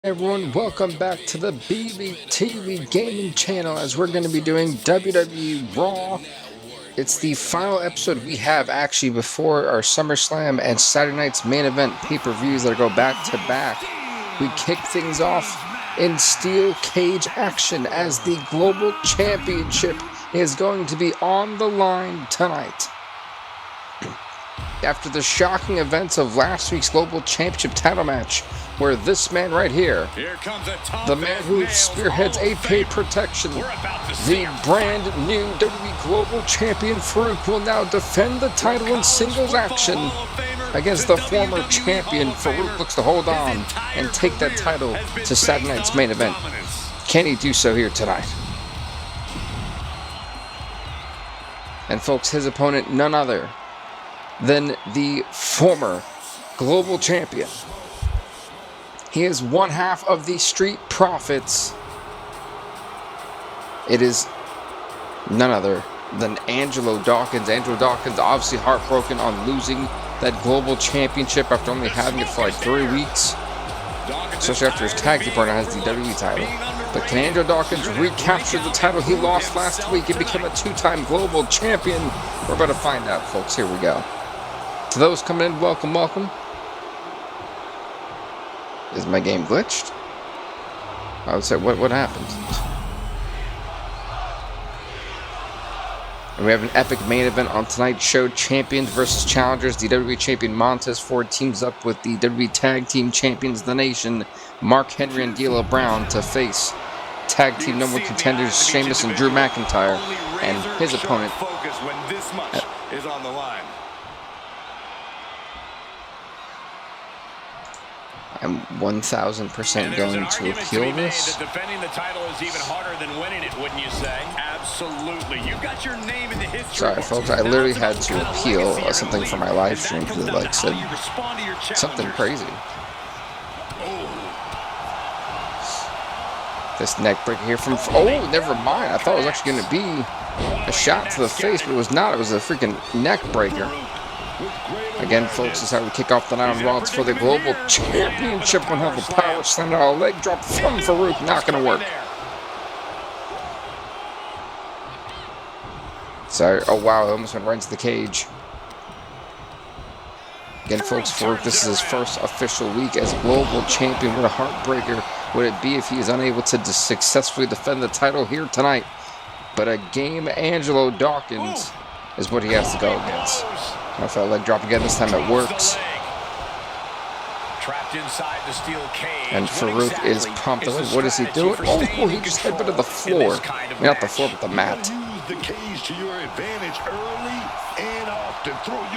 Everyone, welcome back to the BVTV gaming channel as we're going to be doing WWE Raw. It's the final episode we have actually before our SummerSlam and Saturday night's main event pay-per-views that go back to back. We kick things off in steel cage action as the Global Championship is going to be on the line tonight. After the shocking events of last week's Global Championship title match, where this man right here, the man who spearheads APA protection, the brand new WWE Global Champion Farooq, will now defend the title in singles action against the former champion. Farooq looks to hold on and take that title to Saturday night's main event. Can he do so here tonight? And folks, his opponent, none other than the former global champion. He is one half of the Street Profits. It is none other than Angelo Dawkins. Angelo Dawkins obviously heartbroken on losing that global championship after only having it for like 3 weeks. Especially after his tag team partner has the WWE title. But can Angelo Dawkins recapture the title he lost last week and become a 2-time global champion? We're about to find out, folks. Here we go. To those coming in, welcome, welcome. Is my game glitched? I would say, what happened? And we have an epic main event on tonight's show. Champions versus challengers. The WWE champion Montez Ford teams up with the WWE tag team champions of the nation, Mark Henry and D'Lo Brown, to face tag team number 1 contenders Sheamus and Drew McIntyre, and his opponent is on the line. I'm 1000% going to appeal this. Defending the title is even harder than winning it, wouldn't you say? Absolutely. You got your name in the history. Sorry, folks. I literally had to appeal something for my live stream because it like said something crazy. This neck breaker here from... Oh, never mind. I thought it was actually going to be a shot to the face, but it was not. It was a freaking neck breaker. Again, folks, this is how we kick off the night on Raw. It's for the Global Championship. One hell of a power slam out, a leg drop from Farooq. Not going to work. Sorry. Oh, wow. I almost went right into the cage. Again, folks, Farooq, this is his first official week as Global Champion. What a heartbreaker would it be if he is unable to successfully defend the title here tonight. But a game Angelo Dawkins is what he has to go against. I felt leg drop again. This time it works. Trapped inside the steel cage. And Farooq is pumped. What is he doing? Oh, he just headbutted the floor. Not the floor, but the mat.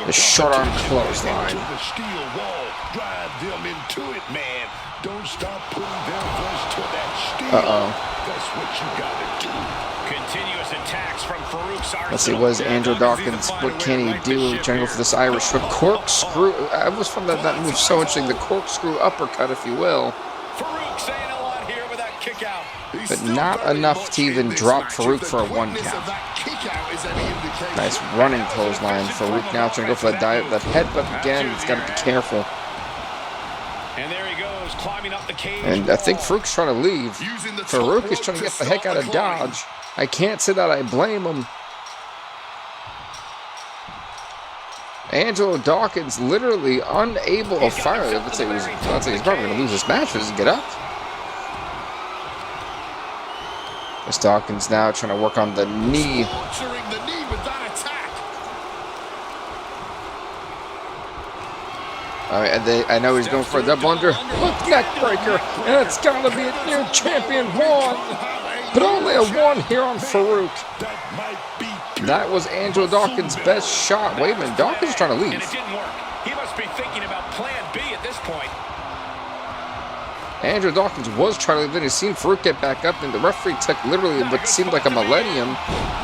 The short arm clothesline. That's what you gotta do. Continuous attacks from Farouk's arsenal. Let's see, what is Angelo Dawkins? What can he do? Trying to go for this Irish foot corkscrew. I was found that move so interesting. The corkscrew uppercut, if you will. Farouk saying a lot here with that kick out. But not enough to even drop Farooq for a 1 count. Nice running clothesline. Farooq now trying to go for that headbutt again. He's got to be careful. And there he goes, climbing up the cage. And I think Farouk's trying to leave. Farooq is trying to get the heck out of Dodge. I can't say that I blame him. Angelo Dawkins literally unable to fire. Let's say he's probably going to lose this match. Does he get up? This Dawkins now trying to work on the knee. I know he's going for a double under hook neck breaker, and it's got to be a new champion 1, but only a 1 here on Farooq. That was Angelo Dawkins' best shot. Wait a minute, Dawkins is trying to leave. It didn't work. He must be thinking about plan B at this point. Angelo Dawkins was trying to leave, then he seen Farooq get back up, and the referee took literally what seemed like a millennium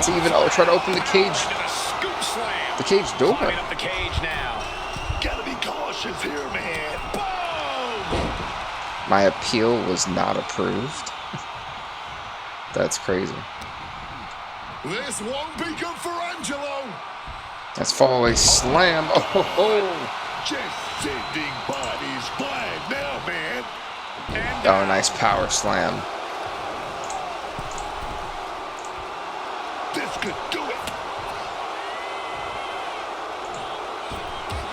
to even try to open the cage door. Up the cage now. Gotta be cautious here, man. Boom! My appeal was not approved. That's crazy. This won't be good for Angelo. That's fallaway slam. Oh, just sending bodies flying now, man. And Oh, nice power slam. This could do it.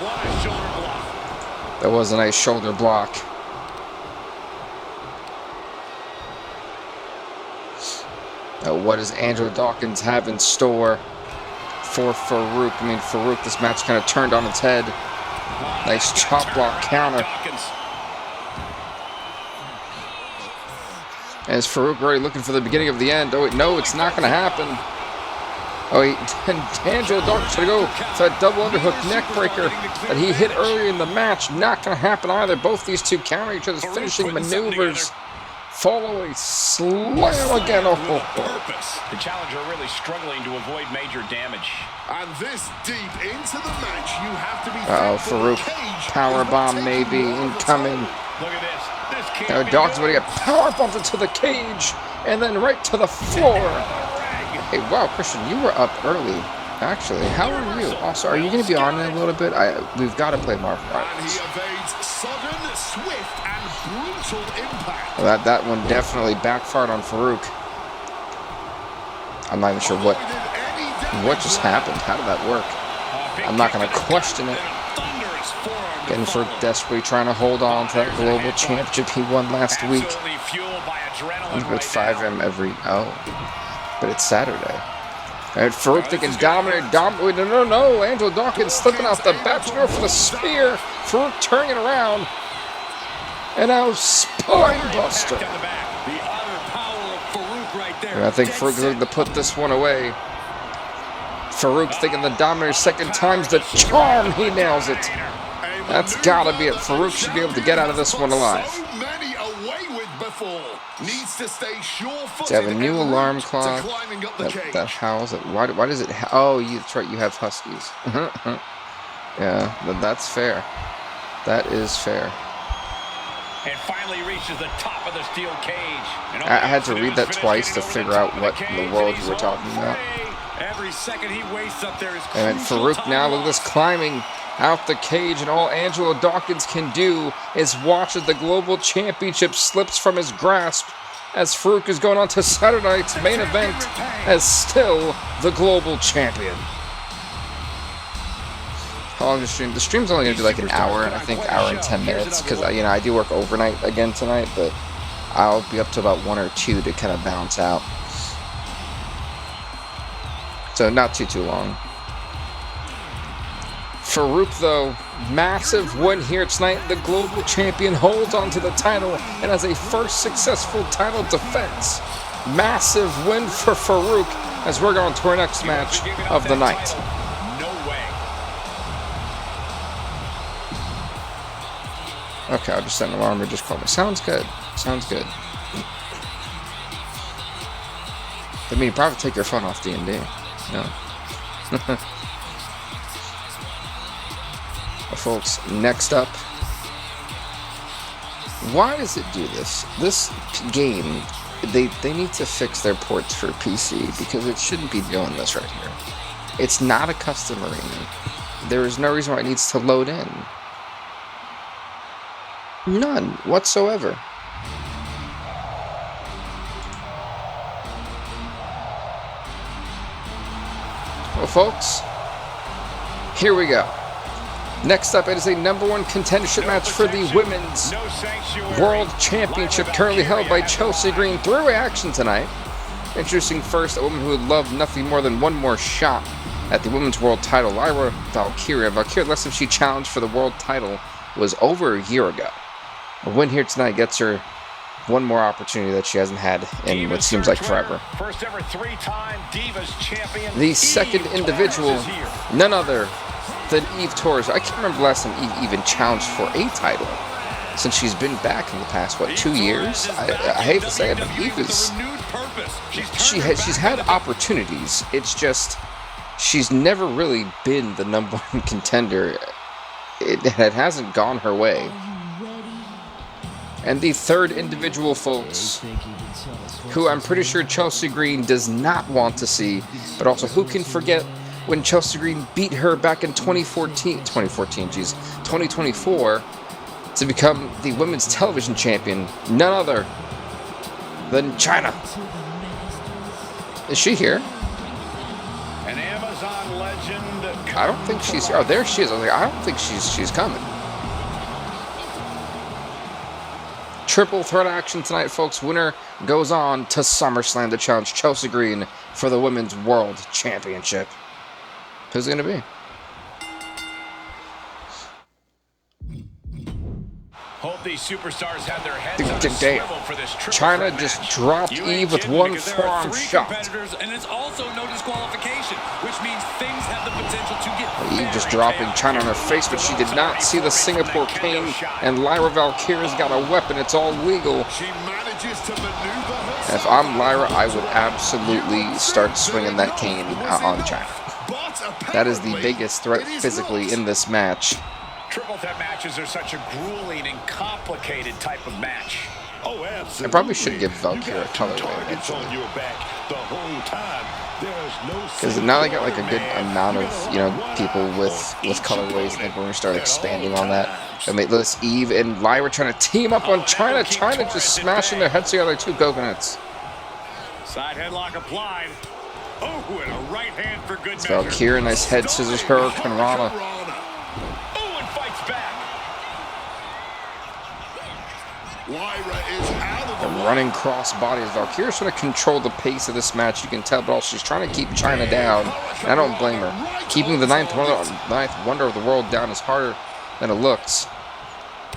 What a shoulder block. That was a nice shoulder block. What does Angelo Dawkins have in store for Farooq? I mean, Farooq, this match kind of turned on its head. Nice chop block counter. And is Farooq already looking for the beginning of the end? Oh, wait, no, it's not going to happen. Oh, and Angelo Dawkins should go for that double underhook neck breaker that he hit earlier in the match. Not going to happen either. Both these two counter each other's finishing maneuvers. Follow a slam again. Oh. The challenger really struggling to avoid major damage. And this deep into the match, you have to be Farooq. Powerbomb maybe incoming. Look at this. Now Dawkins would get powerbombed into the cage and then right to the floor. Hey, wow, Christian, you were up early. Actually, how are you? Also, are you going to be on in a little bit? We've got to play Marvel Rivals. Sudden, swift, and brutal impact. Well, that one definitely backfired on Farooq. I'm not even sure what just happened. How did that work? I'm not going to question it. Again, Farooq desperately trying to hold on to that global championship he won last week. With 5M every... Oh. But it's Saturday. And Farooq thinking dominate. No. Angelo Dawkins slipping out the back door for the spear. Farooq turning it around. And now spine buster. And I think Farooq is looking to put this one away. Farooq thinking the Dominator's second time's the charm. He nails it. That's gotta be it. Farooq should be able to get out of this one alive. Needs to stay sure-footed. To have a new alarm clock that howls it. Why does it? Oh, that's right. You have Huskies. Yeah, that's fair. That is fair. And finally reaches the top of the steel cage. I had to read that twice to figure out what in the world you were talking about. Every second he wastes up there is and Farooq now, look at this, climbing out the cage, and all Angelo Dawkins can do is watch as the Global Championship slips from his grasp as Farooq is going on to Saturday night's main event as still the Global Champion. How long is the stream? The stream's only going to be like an hour, I think hour and 10 minutes, because I do work overnight again tonight, but I'll be up to about 1 or 2 to kind of balance out. So not too long. Farooq, though, massive win here tonight. The Global Champion holds on to the title and has a first successful title defense. Massive win for Farooq as we're going to our next match of the night. No way. Okay, I'll just set an alarm or just call me. Sounds good. Sounds good. I mean, you probably take your phone off D&D. No. Folks, next up, why does it do this? This game, they need to fix their ports for PC because it shouldn't be doing this right here. It's not a custom arena. There is no reason why it needs to load in. None whatsoever. Well, folks, here we go. Next up, it is a #1 contendership match for the Women's World Championship, currently held by Chelsea Green. 3-way action tonight. Introducing first a woman who would love nothing more than one more shot at the Women's World title, Lyra Valkyria. Valkyria, last time she challenged for the world title was over a year ago. A win here tonight gets her one more opportunity that she hasn't had in what seems like forever. First ever 3-time Divas champion. The second individual, none other than Eve Torres. I can't remember the last time Eve even challenged for a title since she's been back in the past, 2 years? I hate to say it, but Eve is... She's had opportunities. It's just she's never really been the #1 contender. It hasn't gone her way. And the third individual, folks, who I'm pretty sure Chelsea Green does not want to see, but also who can forget when Chelsea Green beat her back in 2024, to become the women's television champion. None other than Chyna. Is she here? An Amazon legend. I don't think she's here. Oh, there she is. I was like, I don't think she's coming. Triple threat action tonight, folks. Winner goes on to SummerSlam to challenge Chelsea Green for the Women's World Championship. Who's it going to be? Hope these superstars have their heads on a swivel for this triple Chyna threat just match. dropped You Eve ain't with kidding, one because there are forearm 3 shot. competitors, and it's also no disqualification, which means things have the potential to get Eve just very dropping chaotic. Chyna on her face, but she did not see the Singapore cane. And Lyra Valkyrie's got a weapon. It's all legal. She manages to maneuver herself. If I'm Lyra, I would absolutely start swinging that cane on Chyna. That is the biggest threat physically in this match. Triple threat matches are such a grueling and complicated type of match. Oh, absolutely. I probably should give Valkyrie a colorway eventually. Because now they got like a good amount of, you know, people with colorways. I think we're going to start expanding on that. I mean, let's Eve and Lyra trying to team up on Chyna. Chyna just smashing their heads together like 2 coconuts. Side headlock applied. Oh, and a right hand for good measure. Valkyrie, nice head scissors her. Kanrana. Oh, and fights back. Lyra is out of the A running cross bodies. Valkyrie's trying to control the pace of this match. You can tell, but also she's trying to keep Chyna down. And I don't blame her. Keeping the ninth wonder of the world down is harder than it looks.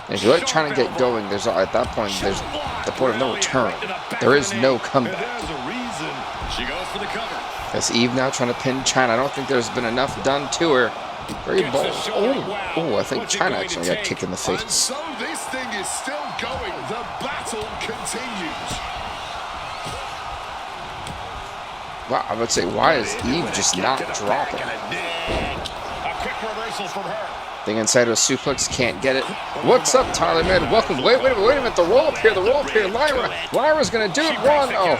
And if you let Chyna get going, there's at that point there's the point of no return. There is no comeback. She goes for the cover. That's Eve now trying to pin Chyna. I don't think there's been enough done to her. Very bold. Oh, I think Chyna actually got kicked in the face. And so this thing is still going. The battle continues. Wow, I would say, why is Eve just not dropping? A quick reversal from her. Thing inside of a suplex, can't get it. What's up, Tyler, man? Welcome. Wait a minute. The roll up here. Lyra's gonna do it. One. Oh.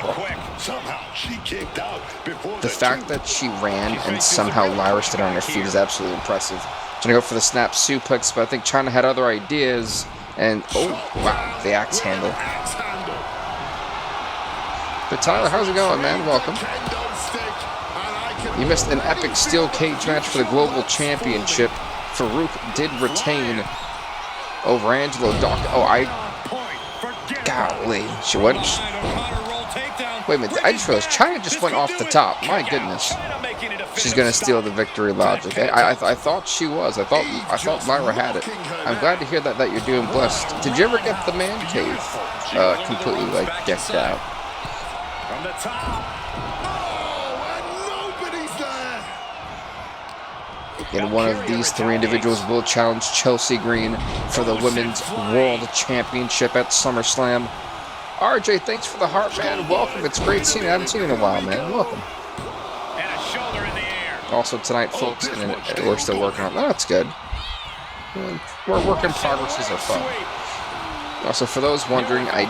Somehow she kicked out before The fact that she ran and somehow Lyra stood on her feet is absolutely impressive. Trying to go for the snap suplex, but I think Chyna had other ideas. And, oh, wow, the axe handle. But Tyler, how's it going, man? Welcome. You missed an epic steel cage match for the Global Championship. Farooq did retain over Angelo Dawkins. Golly. She went. Wait a minute. I just realized Chyna just went off the top. My goodness. She's going to steal the victory logic. I thought she was. I thought Lyra had it. I'm glad to hear that you're doing blessed. Did you ever get the man cave completely, like, decked out? From the top. And one of these 3 individuals will challenge Chelsea Green for the Women's World Championship at SummerSlam. RJ, thanks for the heart, man. Welcome. It's great seeing you. I haven't seen you in a while, man. Welcome. And a shoulder in the air. Also tonight, folks, and we're still working on that. That's good. We're work in progresses are fun. Also, for those wondering, I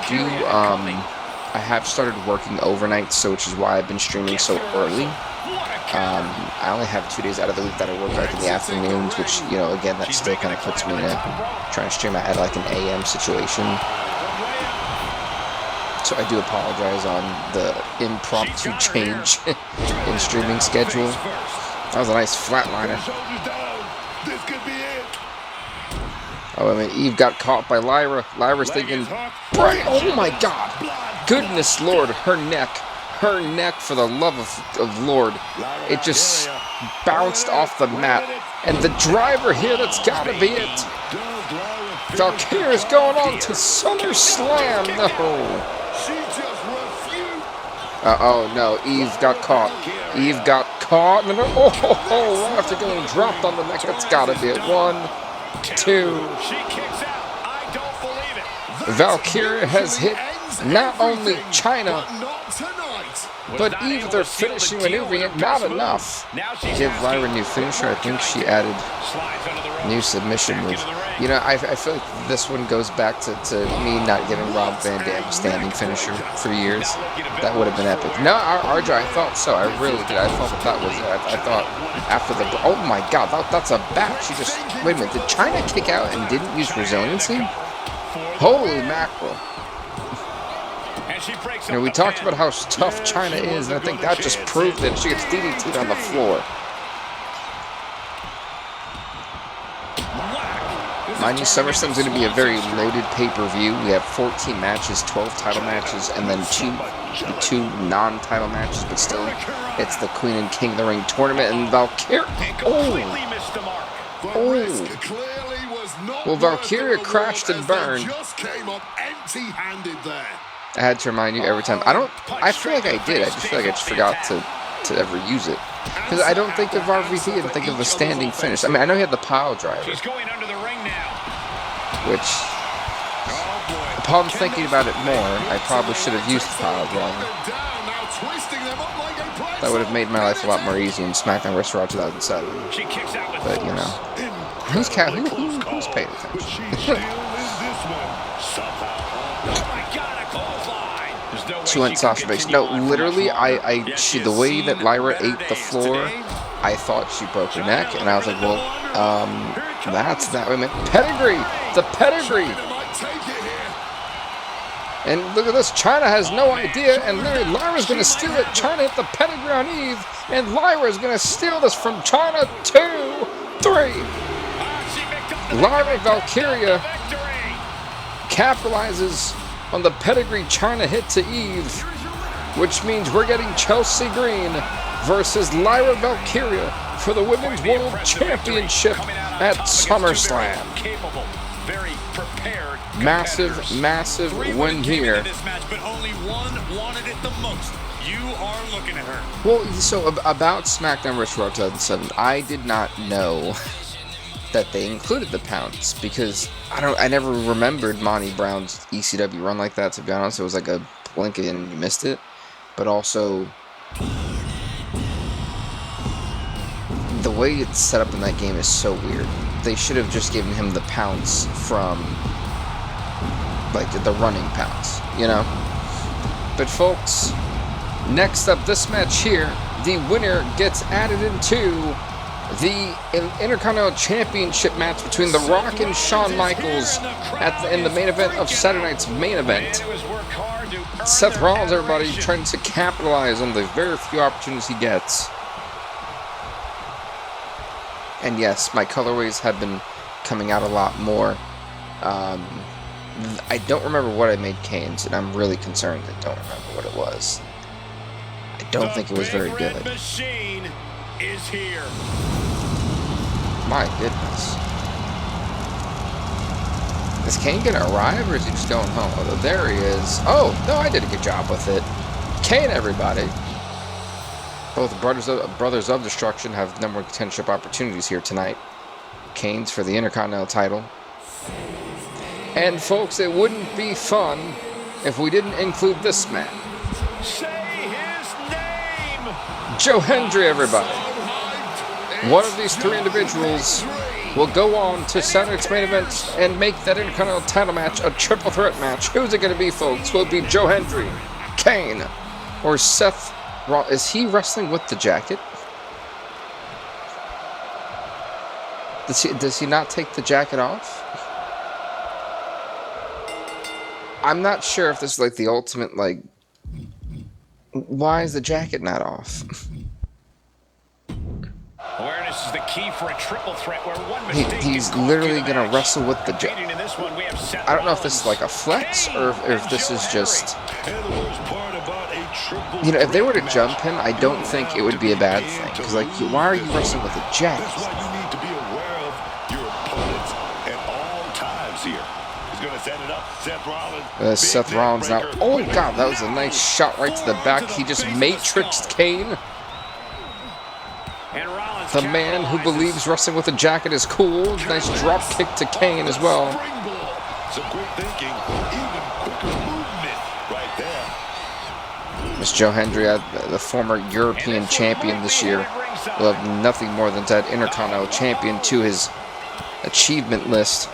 have started working overnight, so which is why I've been streaming so early. I only have 2 days out of the week that I work like in the afternoons, which, you know, again, that still kind of puts me in trying to stream at like an AM situation. So I do apologize on the impromptu change in streaming schedule. That was a nice flatliner. Oh, I mean, Eve got caught by Lyra. Lyra's thinking, right, oh my God. Goodness Lord, her neck, for the love of Lord. It just bounced off the mat. And the driver here, that's got to be it. Valkyrie is going on to SummerSlam. No. Oh, no. Eve got caught. No. Oh, after getting dropped on the neck, that's got to be it. 1, 2. Valkyrie has hit not only Chyna, But Eve, with her finishing maneuvering it, not enough. Give Lyra a new finisher. I think she added new submission move. You know, I feel like this one goes back to me not giving Rob Van Dam a standing finisher for years. That would have been epic. No, RJ, I thought so. I really did. I thought that was it. I thought after the... Oh my god, that's a bat. She just... Wait a minute, did China kick out and didn't use resiliency? Holy mackerel. You know, we talked about how tough China is, and I think that just proved that she gets DDT'd on the floor. Mind you, SummerSlam is going to be a very loaded pay-per-view. We have 14 matches, 12 title matches, and then two non-title matches, but still, it's the Queen and King of the Ring tournament, and Valkyria... Well, Valkyria crashed and burned. I had to remind you every time. I feel like I did. I just feel like I just forgot to ever use it. Because I don't think of RVT and think of a standing finish. I mean, I know he had the pile driver. Which, upon thinking about it more, I probably should have used the pile driver. That would have made my life a lot more easy in SmackDown vs. Raw 2007. But, you know, who's paying attention? She went Sasha Banks. No, literally, the way that Lyra ate the floor, I thought she broke her neck, and I was like, well, that's that. Wait a minute, pedigree, the pedigree. And look at this, China has no idea, and Lyra's going to steal it. China hit the pedigree on Eve, and Lyra's going to steal this from China. 2, 3. Lyra Valkyria capitalizes on the pedigree China hit to Eve, which means we're getting Chelsea Green versus Lyra Valkyria for the Women's World Championship at SummerSlam. Massive win here. Well, so about SmackDown vs. Raw 2007, I did not know that they included the pounds, because I never remembered Monty Brown's ECW run like that, to be honest. It was like a blink and you missed it. But also, the way it's set up in that game is so weird. They should have just given him the pounds from, like, the running pounds, you know? But folks, next up, this match here, the winner gets added into the Intercontinental Championship match between The Rock and Shawn Michaels in the main event of Saturday night's main event. Seth Rollins, everybody, trying to capitalize on the very few opportunities he gets. And yes, my colorways have been coming out a lot more. I don't remember what I made Kane's, and I'm really concerned I don't remember what it was. I don't think it was very good. Is here. My goodness. Is Kane gonna arrive, or is he just going home? Oh, there he is. Oh, no, I did a good job with it. Kane, everybody. Both Brothers of Destruction have #1 contendership opportunities here tonight. Kane's for the Intercontinental title. And folks, it wouldn't be fun if we didn't include this man. Say his name. Joe Hendry, everybody. One of these three individuals will go on to Saturday's main event and make that Intercontinental title match a triple threat match. Who's it going to be, folks? Will it be Joe Hendry, Kane, or Seth Rollins? Is he wrestling with the jacket? Does he not take the jacket off? I'm not sure if this is like the ultimate, like, why is the jacket not off? Awareness is the key for a triple threat where one mistake he's literally going to wrestle with the jacket. I don't know if this is like a flex or if this is just... You know, if they were to jump him, I don't think it would be a bad thing. Because, like, why are you wrestling with a jacket? That's why you need to be aware of your opponents at all times here. He's going to set it up. Seth Rollins now. Oh, God, that was a nice shot right to the back. He just matrixed Kane. The man who believes wrestling with a jacket is cool. Nice drop kick to Kane as well. Some quick thinking, even quicker movement right there. As Joe Hendry, the former European champion this year, will have nothing more than to add Intercontinental Champion to his achievement list.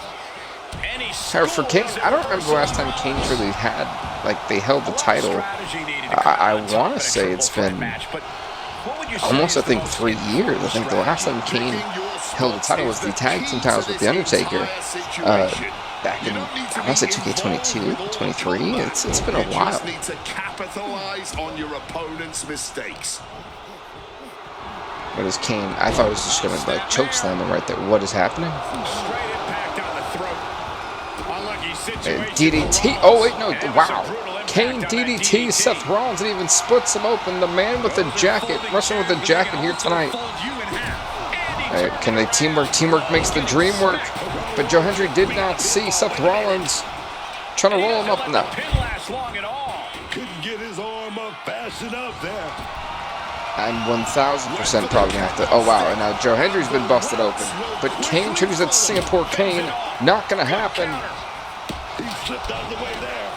However, for Kane, I don't remember the last time Kane really had, like, they held the title. I want to say it's been almost, I think, 3 years. I think the last time Kane held the title was the tag team titles with The Undertaker. Back in, I want to say 2K22, 23. It's been a while. Need to capitalize on your opponent's mistakes. What is Kane? I thought it was just going to like choke slam him right there. What is happening? DDT. Oh wait, no. Wow. Kane DDT Seth Rollins and even splits him open. The man with the jacket, wrestling with the jacket here tonight. Can they teamwork? Teamwork makes the dream work. But Joe Hendry did not see Seth Rollins trying to roll him up. No. Couldn't get his arm up fast enough there. I'm 1,000% probably going to have to. Oh, wow. And now Joe Hendry's been busted open. But Kane triggers that Singapore Kane. Not going to happen. He slipped out of the way there.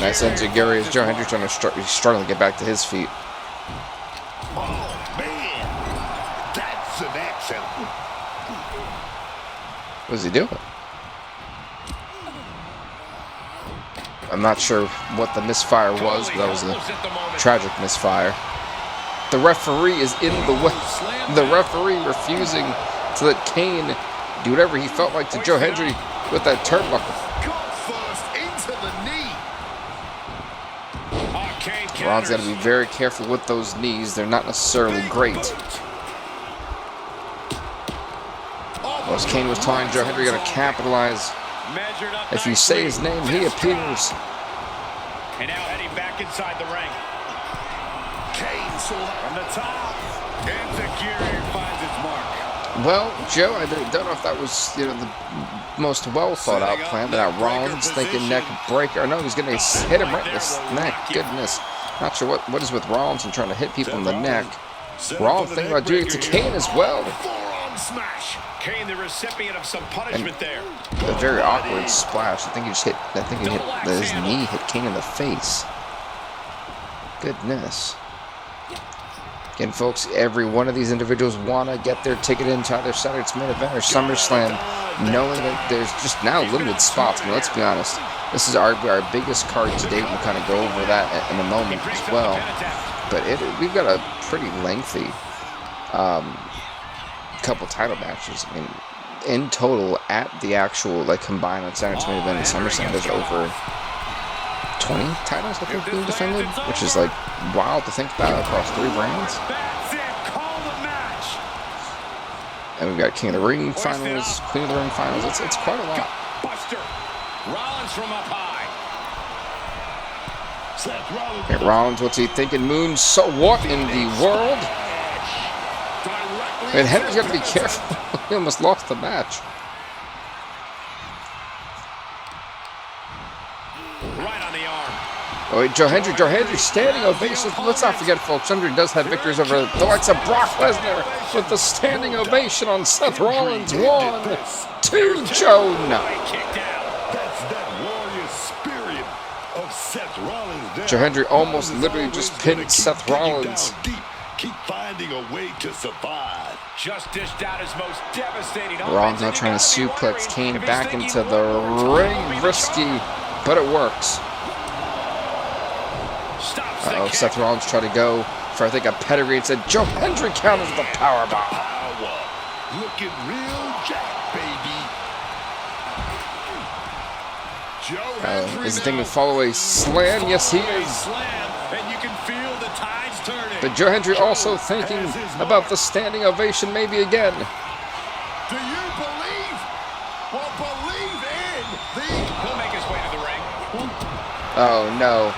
Nice enziguri as Joe Hendry he's struggling to get back to his feet. Oh, man. That's an accent. What is he doing? I'm not sure what the misfire was, but that was a tragic misfire. The referee is in the way. The referee refusing to let Kane do whatever he felt like to Joe Hendry with that turnbuckle. Ron's got to be very careful with those knees. They're not necessarily great. As Kane was telling Joe Hendry, got to capitalize. If you say his name, he appears. And now heading back inside the ring. Kane from the top. And Enziguri finds its mark. Well, Joe, I don't know if that was, the most well thought out plan, but now Rollins thinking neck breaker. No, he's going to hit him right in the neck. Goodness. Not sure what is with Rollins and trying to hit people in the neck. Rollins thinking about doing it to Kane as well. smash. Kane, the recipient of some punishment there. A very awkward splash. I think he hit his knee hit Kane in the face. Goodness. Again, folks, every one of these individuals want to get their ticket into either Saturday's main event or SummerSlam, knowing that there's just now limited spots. I mean, let's be honest. This is our biggest card to date. We'll kind of go over that in a moment as well. But we've got a pretty lengthy couple title matches. I mean, in total, at the actual combined on Saturday's main event and SummerSlam, there's over 20 titles I think being defended, which is wild to think about across 3 brands. And we've got King of the Ring finals, Queen of the Ring finals. It's quite a lot. Rollins from up high. Okay, Rollins, what's he thinking? Moon, so what in the world? And Henry's got to be careful. He almost lost the match. Right on the arm. Oh, wait, Joe Hendry standing ovation. Let's not forget, folks, Hendry does have victories over the likes of Brock Lesnar with the standing ovation on Seth Rollins. 1, 2, Joe, no. Joe Hendry almost literally just pinned Seth Rollins. Keep finding a way to survive. Just dished out his most devastating. Rollins now trying to suplex Kane back into the ring. Risky, but it works. Uh-oh, Seth Rollins tried to go for, I think, a pedigree and said, Joe Hendry counters the powerbomb. Looking real jack, baby. Is he thinking to follow a slam? Yes, he is. And you can feel the tides turning. But Joe Hendry also thinking about the standing ovation maybe again. Do you believe? Well, believe in the... He'll make his way to the ring. Oh, no.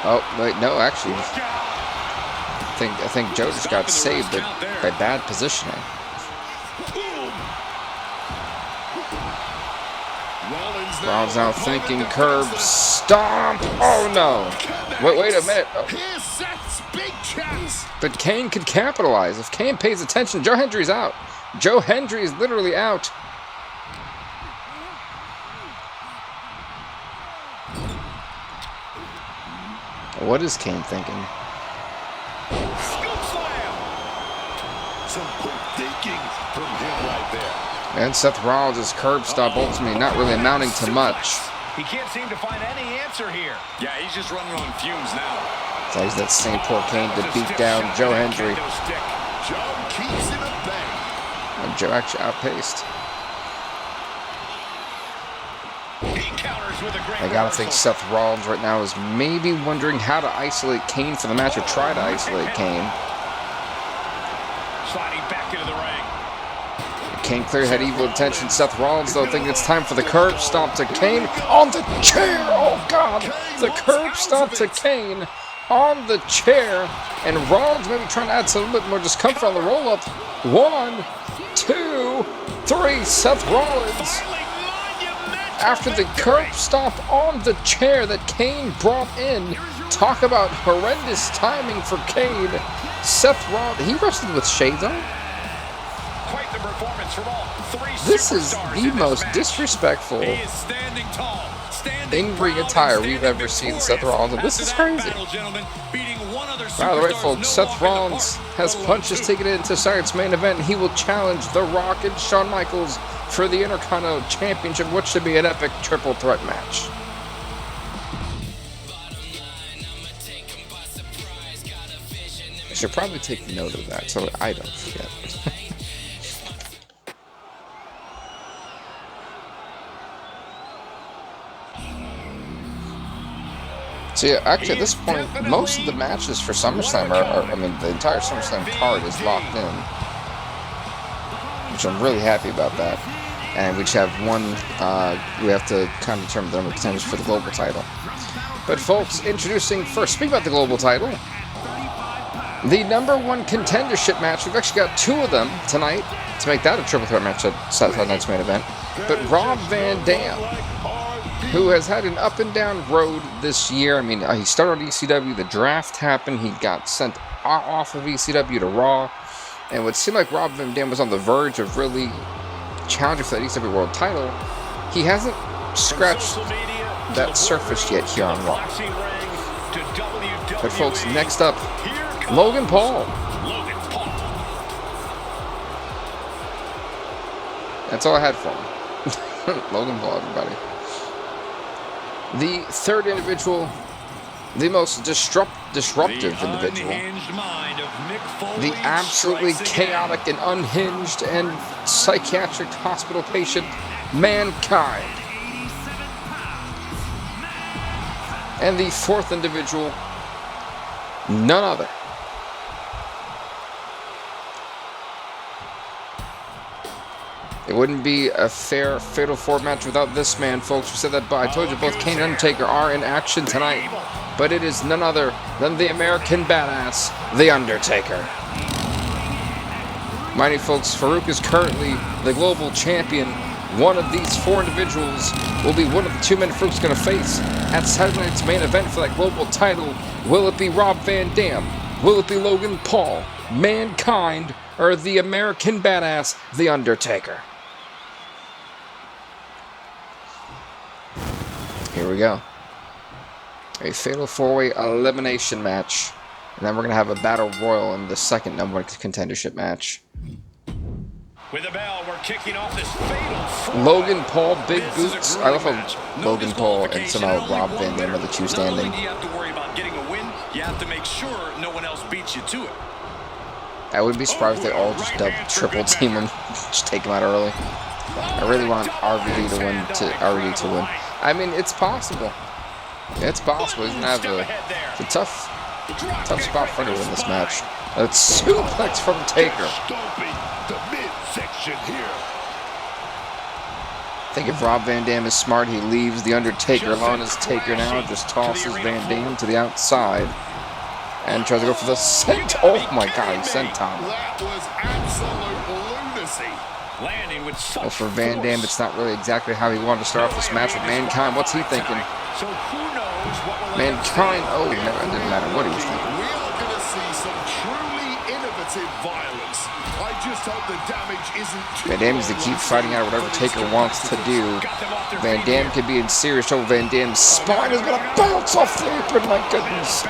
Oh, wait, no, actually. I think Joe just got saved by bad positioning. Rollins now thinking curb stomp. Oh no! Wait a minute. Oh. But Kane could capitalize if Kane pays attention. Joe Hendry's out. Joe Hendry is literally out. What is Kane thinking? Scoop slam. Some quick thinking from him right there. And Seth Rollins' curb stop ultimately not really amounting to much. He can't seem to find any answer here. Yeah, he's just running on fumes now. So he's that same poor Kane to beat down Joe Hendry. Joe keeps it at bay. And Joe actually outpaced. I gotta think Seth Rollins right now is maybe wondering how to isolate Kane for the match or try to isolate Kane. Sliding back into the ring. Kane clearly had evil intentions. Seth Rollins, though, thinking it's time for the curb stomp to Kane on the chair. Oh, God. The curb stomp to Kane on the chair. And Rollins maybe trying to add some little bit more discomfort on the roll-up. 1, 2, 3. Seth Rollins, after the curb stomp on the chair that Kane brought in. Talk about horrendous timing for Kane. Seth Rollins, he wrestled with shades on. Quite the performance from all three. This is the most disrespectful in-ring attire we've ever seen Seth Rollins. This is crazy. By the way, folks, Seth Rollins has punched his ticket into tonight's main event. He will challenge The Rock and Shawn Michaels for the Intercontinental Championship, which should be an epic triple threat match. I should probably take note of that so I don't forget. So yeah, actually at this point, most of the matches for SummerSlam I mean, the entire SummerSlam card is locked in, which I'm really happy about that. And we just have one, we have to kind of determine the number of contenders for the global title. But folks, introducing first, speaking about the global title, the #1 contendership match. We've actually got 2 of them tonight to make that a triple threat match at Saturday night's main event. But Rob Van Dam, who has had an up and down road this year. I mean, he started on ECW, the draft happened, he got sent off of ECW to Raw, and it would seem like Rob Van Dam was on the verge of really challenging for that ECW World title. He hasn't scratched that surface yet here on Raw. But folks, next up, Logan Paul. That's all I had for him. Logan Paul, everybody. The third individual, the most disruptive individual, the absolutely chaotic and unhinged and psychiatric hospital patient, Mankind. And the fourth individual, none other. It wouldn't be a fair Fatal 4 match without this man, folks. We said that, but I told you both Kane and Undertaker are in action tonight. But it is none other than the American Badass, The Undertaker. Mighty folks, Farooq is currently the global champion. One of these 4 individuals will be one of the 2 men Farooq's going to face at Saturday night's main event for that global title. Will it be Rob Van Dam? Will it be Logan Paul, Mankind, or the American Badass, The Undertaker? Here we go. A fatal 4-way elimination match. And then we're going to have a battle royal in the second #1 contendership match. With a bell, we're kicking off this fatal Logan Paul, Big Boots. I love how Logan Paul and somehow Rob Van Dam are the 2 standing. You have to worry about getting a win. You have to make sure no one else beats you to it. I wouldn't be surprised if they all just triple team him, just take him out early. I really want RVD to win. I mean, it's possible. It's possible. He's gonna have a tough spot for him to win this match. A suplex from Taker. I think if Rob Van Dam is smart, he leaves the Undertaker alone as Taker now. Just tosses Van Dam to the outside and tries to go for the sent. Oh my God, he sent Tom. That was absolute lunacy. Landing with Well, for Van Dam, it's not really exactly how he wanted to start off this match with Mankind. What's he thinking? So who knows what Mankind, oh, no, it didn't matter what he was thinking. We are going to see some truly innovative massive violence. I just hope the damage isn't too Van Dam needs to keep fighting out whatever Taker wants to do. Van Dam could be in serious trouble. Van Dam's spine is going to bounce off the apron, my goodness.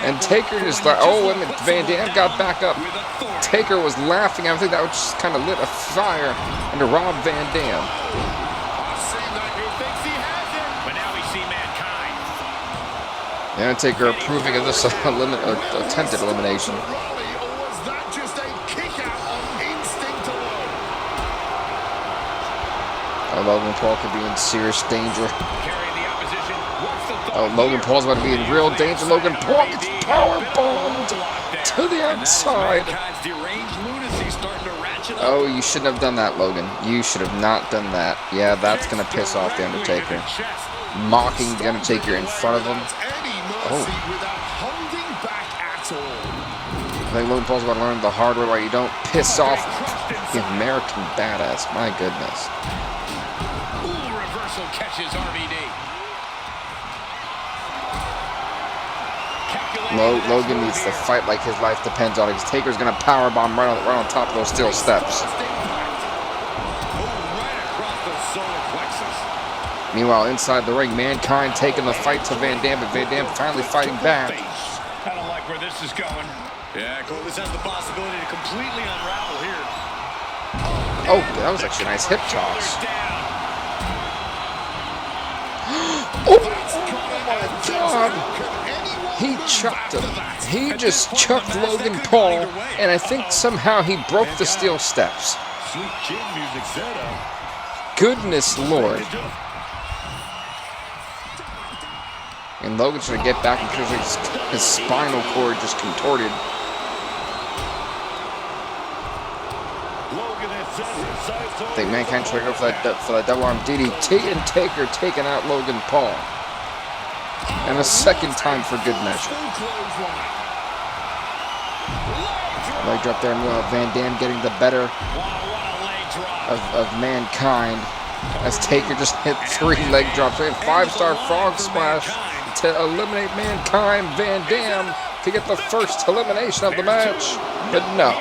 And Taker just thought, oh, and Van Dam got back up. Taker was laughing. I think that was just kind of lit a fire under Rob Van Dam. But now we see Mankind. The Undertaker approving of this attempted elimination. Oh, Logan Paul could be in serious danger. Oh, Logan Paul's about to be in real danger. Logan Paul gets powerbombed to the outside. Oh, you shouldn't have done that, Logan. You should have not done that. Yeah, that's going to piss off The Undertaker. Mocking The Undertaker in front of him. Oh. I think Logan Paul's about to learn the hard way why you don't piss off the American Badass. My goodness. Catches RVD. Logan needs to fight like his life depends on it. Because Taker's going to powerbomb right on top of those steel steps. Meanwhile, inside the ring, Mankind taking the fight to Van Dam, but Van Dam finally fighting back. I don't like where this is going. Yeah, Cole, this has the possibility to completely unravel here. Oh, that was actually a nice hip toss. Oh my God! He chucked him. He just chucked Logan Paul, and I think somehow he broke the steel steps. Goodness Lord. And Logan's going to get back because his spinal cord just contorted. I think Mankind tried to go for that double arm DDT, and Taker taking out Logan Paul. And a second time for good measure. Leg drop there, and Van Dam getting the better of Mankind. As Taker just hit 3 leg drops. And 5-star frog splash to eliminate Mankind. Van Dam to get the first elimination of the match. But no.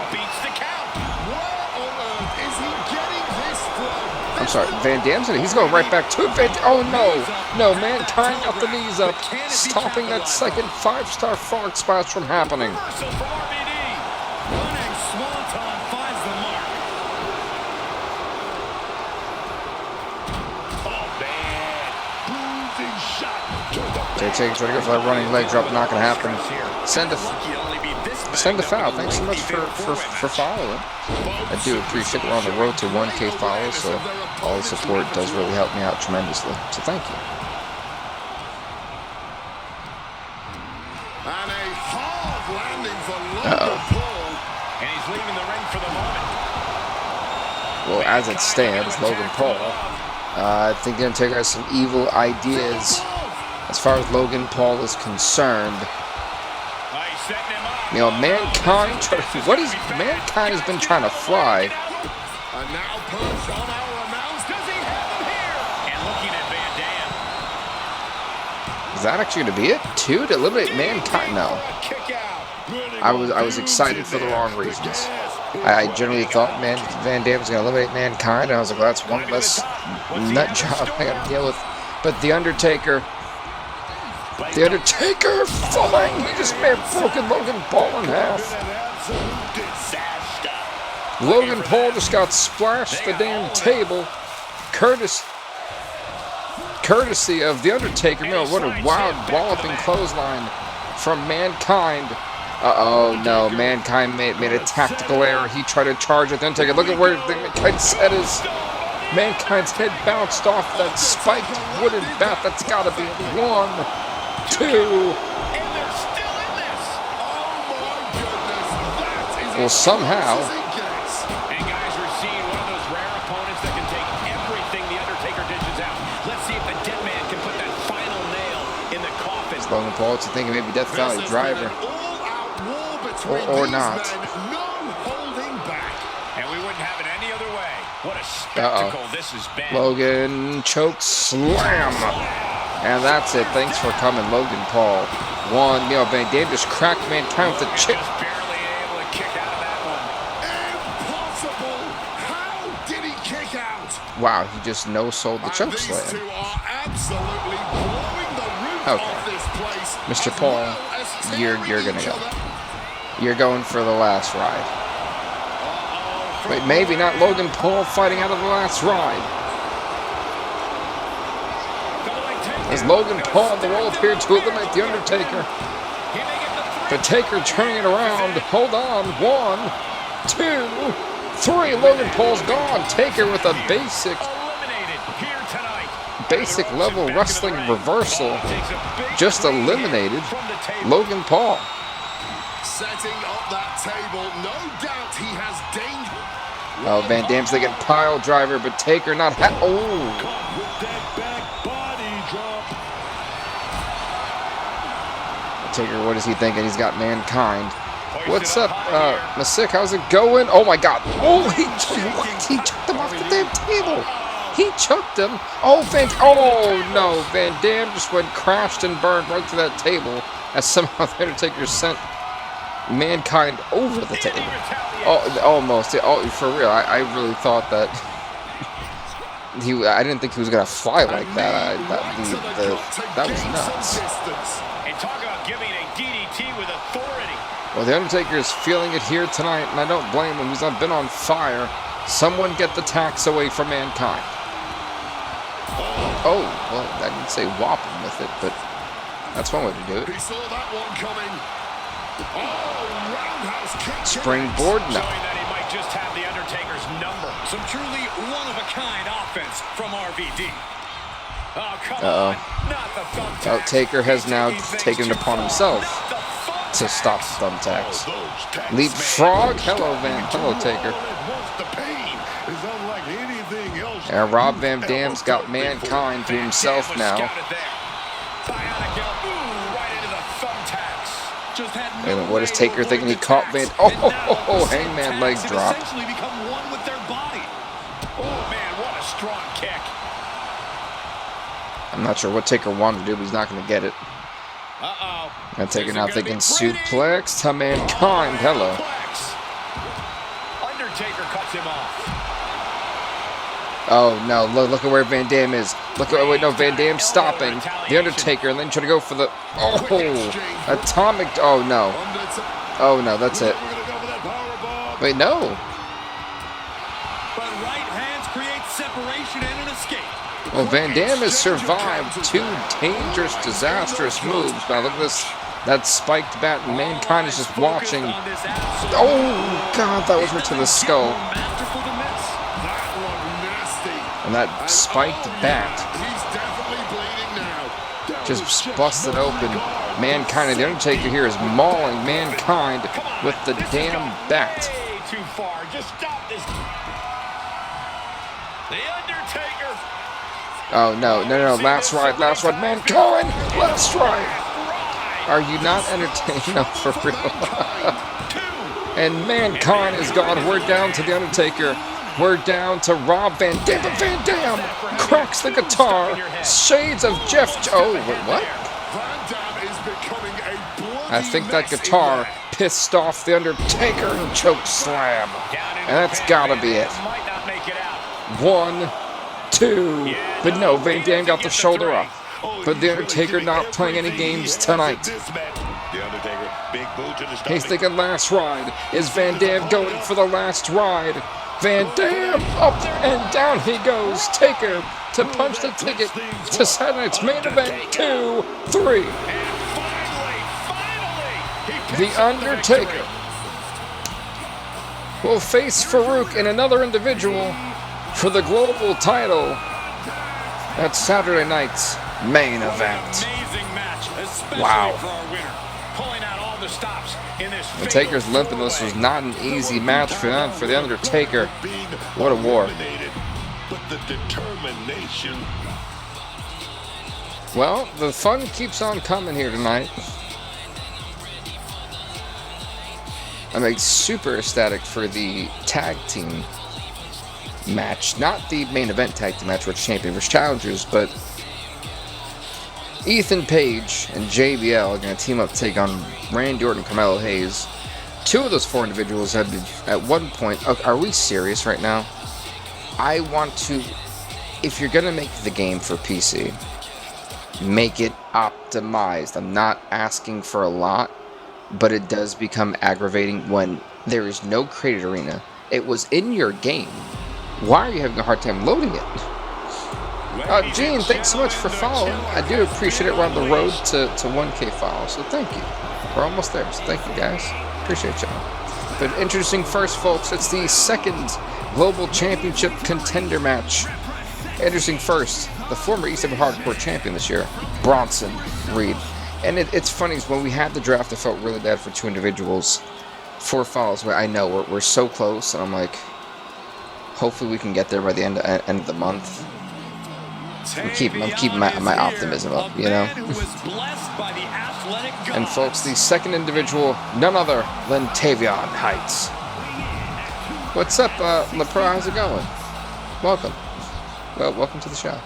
I'm sorry, Van Dam's in it. He's going right back to it. Oh no. No, Mankind got the knees up, stopping that second 5-star frog splash from happening. Taker's ready to go for that running leg drop. Not going to happen. Send a foul. Thanks so much for following. I do appreciate it. We're on the road to 1K follows, so all the support does really help me out tremendously. So thank you. Uh-oh. And he's leaving the ring for the moment. Well, as it stands, Logan Paul, I think they're going to take out some evil ideas as far as Logan Paul is concerned. You know, Mankind, what is Mankind has been trying to fly. And now push on our announce. Does he have him here? And looking at Van Dam. Is that actually going to be it? 2 to eliminate Mankind? No. I was excited for the wrong reasons. I generally thought Van Dam was going to eliminate Mankind, and I was like, well, that's one less nut job I got to deal with. But The Undertaker falling! He just may have broken Logan Paul in half. Logan Paul just got splashed the damn table. Courtesy of The Undertaker. Man, what a wild walloping clothesline from Mankind. Uh-oh, no. Mankind made a tactical error. He tried to charge at The Undertaker. Look at where Mankind's head is. Mankind's head bounced off that spiked wooden bat. That's got to be 1, 2. Well, somehow. And guys, we're seeing one of those rare opponents that can take everything The Undertaker dishes out. Let's see if the dead man can put that final nail in the coffin. Logan Paul to thinking maybe Death Valley Driver. Or not. And we wouldn't have it any other way. What a spectacle this has been. Logan choke slam. And that's it. Thanks for coming, Logan Paul. 1. Van Dam just cracked Mankind with the chip. Wow, he just no-sold the choke slam. Okay. Mr. Paul, you're gonna go. You're going for the last ride. Wait, maybe not Logan Paul fighting out of the last ride. As Logan Paul on the roll appeared to eliminate The Undertaker. The Taker turning it around. Hold on. 1, 2, 3. Logan Paul's gone. Taker with a basic level wrestling reversal. Just eliminated Logan Paul. Setting up that table. No doubt he has danger. Oh, Van Dam's thinking pile driver, but Taker not Taker, what is he thinking? He's got Mankind. What's up, Masik? How's it going? Oh my God! Oh, he chucked him off the damn table. He chucked him. Oh, no! Van Dam just went crashed and burned right to that table as somehow the Undertaker sent Mankind over the table. Oh, almost. Oh, for real. I really thought that I didn't think he was gonna fly like that. That was nuts. And talk about giving a DDT with authority. Well, the Undertaker is feeling it here tonight, and I don't blame him. He's been on fire. Someone get the tax away from Mankind. Oh, well, I didn't say whop him with it, but that's one way to do it. He saw that one coming. Springboard, no. Showing that he might just have the Undertaker's number. Some truly one-of-a-kind offense from RVD. Oh, come on. Not the thumbtacks. Taker has now taken it upon himself to stop the thumbtacks. Leapfrog. Hello, Taker. And Rob Van Dam's got Mankind to himself now. And what is Taker thinking? He caught Van... Oh, Hangman leg drop. I'm not sure what Taker wanted to do, but he's not going to get it. And Taker now thinking suplex to Mankind. Hello. Undertaker cuts him off. Oh, no. Look at where Van Dam is. Wait, no. Van Dam's stopping the Undertaker and then trying to go for the... Oh, atomic... Oh, no. Oh, no. That's it. Wait, no. But right hands create separation and an escape. Well, Van Dam has survived 2 dangerous, disastrous moves. Now, look at this. That spiked bat, and Mankind is just watching. Oh, God, that was right to the skull. And that spiked bat just busted open. Mankind, and the Undertaker here is mauling Mankind with the damn bat. Too far. Just stop this. The Undertaker. Oh, no. Last ride. Mankind, last ride. Are you not entertained? No, for real. And Mankind is gone. We're down to the Undertaker. We're down to Rob Van Dam. But Van Dam cracks the guitar. Shades of Jeff... Oh, wait, what? I think that guitar pissed off the Undertaker and choke slam. And that's gotta be it. 1, 2. But no, Van Dam got the shoulder up. But the Undertaker not playing any games tonight. He's thinking last ride. Is Van Dam going for the last ride? Van Dam up and down he goes. Taker to punch the ticket to Saturday night's main event. 2, 3. The Undertaker will face Farooq and another individual for the global title at Saturday night's main event. Wow. The Taker's limping. This was not an easy match for the Undertaker. What a war. Well, the fun keeps on coming here tonight. I'm super ecstatic for the tag team match. Not the main event tag team match, which champion versus challengers, but Ethan Page and JBL are going to team up to take on Randy Orton and Carmelo Hayes. 2 of those 4 individuals have been, at one point... Okay, are we serious right now? I want to if you're gonna make the game for PC, make it optimized. I'm not asking for a lot, but it does become aggravating when there is no created arena. It was in your game. Why are you having a hard time loading it? Gene, thanks so much for following. I do appreciate it. We're on the road to 1K follows, so thank you. We're almost there, so thank you, guys. Appreciate y'all. But introducing first, folks, it's the second Global Championship Contender match. Introducing first, the former E7 Hardcore Champion this year, Bronson Reed. And it's funny, is when we had the draft, I felt really bad for two individuals. 4 follows, where I know we're so close, and I'm like, hopefully we can get there by the end of the month. I'm keeping my optimism up, you know? And folks, the second individual, none other than Tavion Heights. What's up, LePro? How's it going? Welcome. Well, welcome to the show.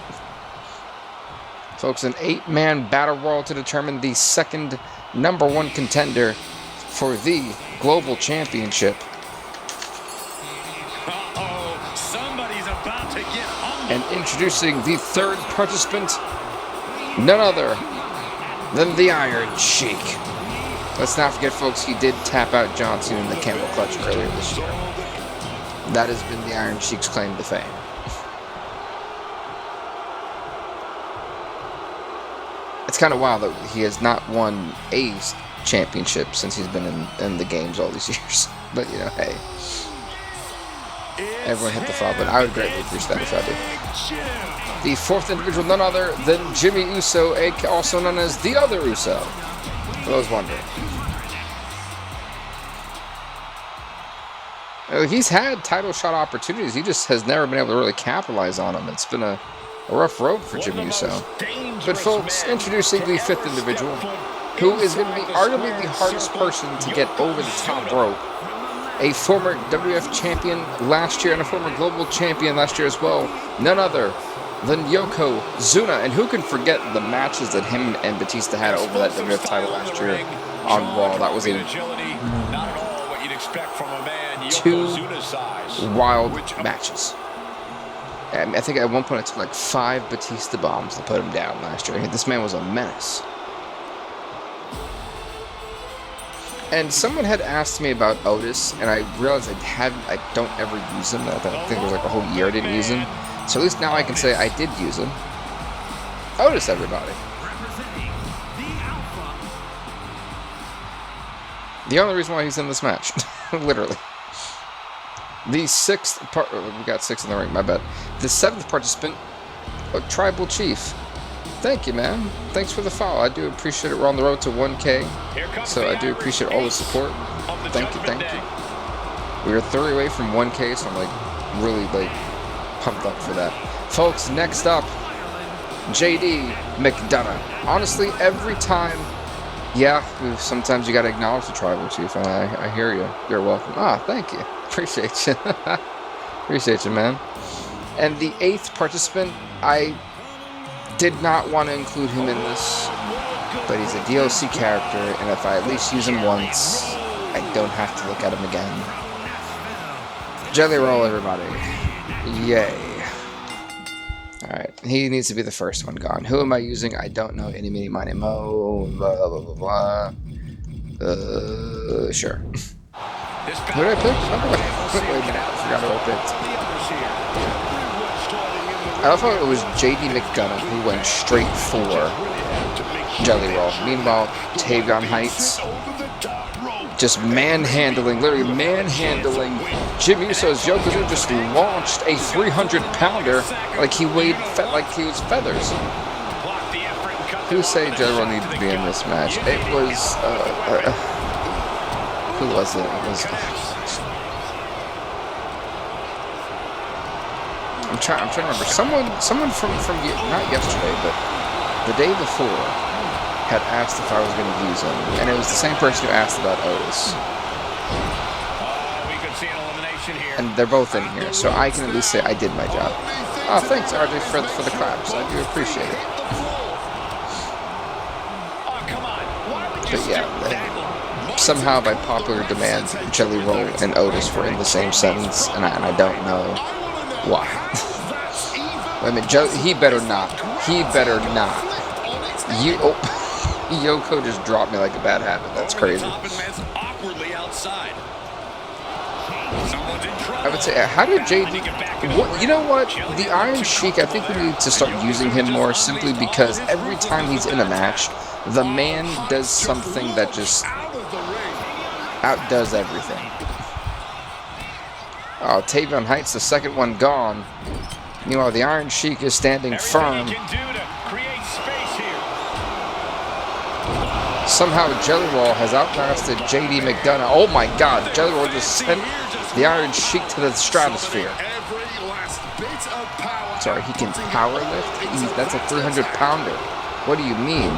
Folks, an 8-man battle royal to determine the second #1 contender for the Global Championship. Somebody's about to get hungry. And introducing the third participant, none other than the Iron Sheik. Let's not forget, folks, he did tap out John Cena in the camel clutch earlier this year. That has been the Iron Sheik's claim to fame. It's kind of wild that he has not won a championship since he's been in the games all these years. But, you know, hey. Everyone hit the follow button. I would greatly appreciate that if I did. The fourth individual, none other than Jimmy Uso, also known as the Other Uso. For those wondering. He's had title shot opportunities. He just has never been able to really capitalize on them. It's been a rough road for Jimmy Uso. But folks, introducing the fifth individual, who is going to be arguably the hardest person to get over the top rope. A former WF champion last year and a former global champion last year as well. None other than Yokozuna. And who can forget the matches that him and Batista had over that WF title last year on Raw? That was two wild matches. I think at one point it took like 5 Batista bombs to put him down last year. This man was a menace. And someone had asked me about Otis, and I realized I don't ever use him. I think it was like a whole year I didn't use him. So at least now I can say I did use him. Otis, everybody. The only reason why he's in this match. Literally. The sixth part, we got 6 in the ring, my bad. The 7th participant, a Tribal Chief. Thank you, man. Thanks for the follow. I do appreciate it. We're on the road to 1K, so I do appreciate all the support. Thank you. We are 30 away from 1K, so I'm like really pumped up for that. Folks, next up, JD McDonough. Honestly, every time, yeah, sometimes you got to acknowledge the Tribal Chief. I hear you. You're welcome. Thank you. Appreciate you. Appreciate you, man. And the 8th participant, I did not want to include him in this, but he's a DLC character, and if I at least use him once, I don't have to look at him again. Jelly Roll, everybody. Yay. Alright, he needs to be the first one gone. Who am I using? I don't know. Any, mini, miny, mo, blah, blah, blah, blah. Sure. Who did I pick? Wait a minute, I forgot who I picked. I love how it was JD McDonough who went straight for Jelly Roll. Meanwhile, Tavion Heights just literally manhandling Jimmy Uso's Yokozuna. Just launched a 300-pounder like he weighed, like he was feathers. Who say Jelly Roll needed to be in this match? It was, who was it? It was... I'm trying to remember. Someone from not yesterday, but the day before had asked if I was going to use him, and it was the same person who asked about Otis. We could see an elimination here. And they're both in here, so I can at least say I did my job. Oh, thanks, RJ, for the claps. I do appreciate it. But yeah, somehow by popular demand, Jelly Roll and Otis were in the same sentence, and I don't know why. Wait a minute, he better not. He better not. Yoko just dropped me like a bad habit. That's crazy. I would say, how did JD... you know what? The Iron Sheik, I think we need to start using him more simply because every time he's in a match, the man does something that just outdoes everything. Oh, Tavion Heights, the second one gone. Meanwhile, the Iron Sheik is standing firm. Somehow Jelly Roll has outlasted JD McDonough. Oh my god, Jelly Roll just sent the Iron Sheik to the stratosphere. Sorry, he can power lift? That's a 300-pounder. What do you mean?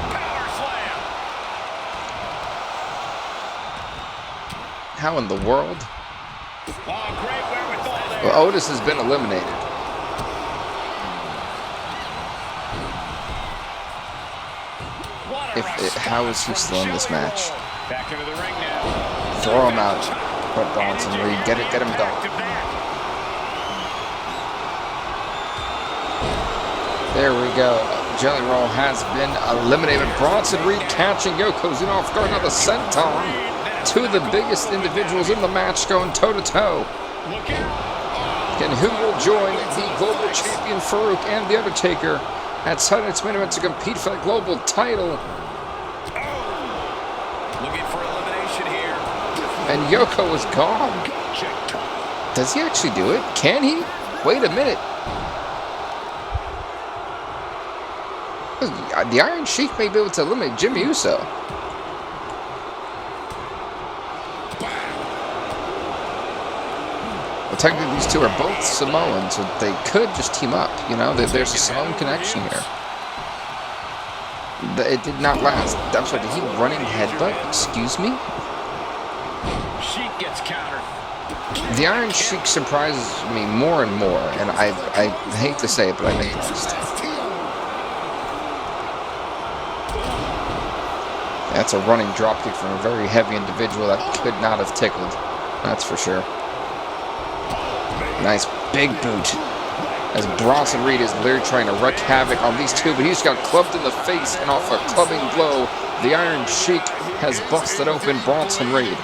How in the world? Well, Otis has been eliminated. How is he still in this match? Throw him out. Put Bronson Reed. Get him done. There we go. Jelly Roll has been eliminated. Bronson Reed catching Yokozuna off guard. Another senton. Two of the biggest individuals in the match going toe-to-toe. And who will join the global champion Farooq and The Undertaker at Saturday Night's Main Event to compete for the global title? Looking for elimination here. And Yoko is gone. Does he actually do it? Can he? Wait a minute. The Iron Sheik may be able to eliminate Jimmy Uso. Well, technically, these two are both Samoans, so they could just team up. You know, there's a Samoan connection here. It did not last. I'm sorry, did he running headbutt? Excuse me? Sheik gets countered. The Iron Sheik surprises me more and more, and I hate to say it, but I'm impressed. That's a running dropkick from a very heavy individual that could not have tickled. That's for sure. Nice big boot. As Bronson Reed is literally trying to wreak havoc on these two, but he's got clubbed in the face, and off a clubbing blow, the Iron Sheik has busted open Bronson Reed.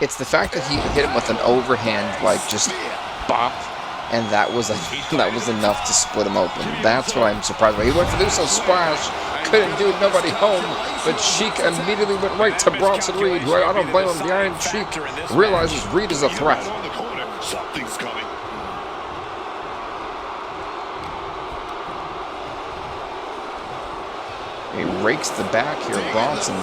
It's the fact that he hit him with an overhand, like just bop, and that was enough to split him open. That's what I'm surprised by. He went for the Uso splash, couldn't do it, nobody home, but Sheik immediately went right to Bronson Reed, who I don't blame him. The Iron Sheik realizes Reed is a threat. Something's coming. He rakes the back here, Bronson.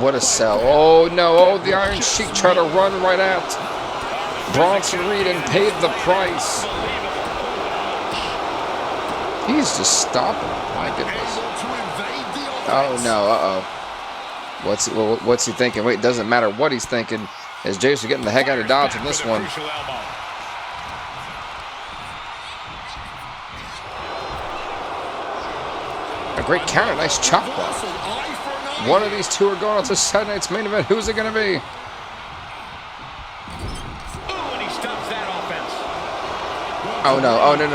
What a sell. Oh no, oh, the Iron Sheik tried to run right at Bronson Reed and paid the price. He's just stopping. My goodness. Oh no, uh-oh. What's he thinking? Wait, it doesn't matter what he's thinking, as Jason getting the heck out of Dodge in this one. A great counter, nice chop block. One of these two are going on to Saturday Night's Main Event. Who's it going to be? Oh no, oh no,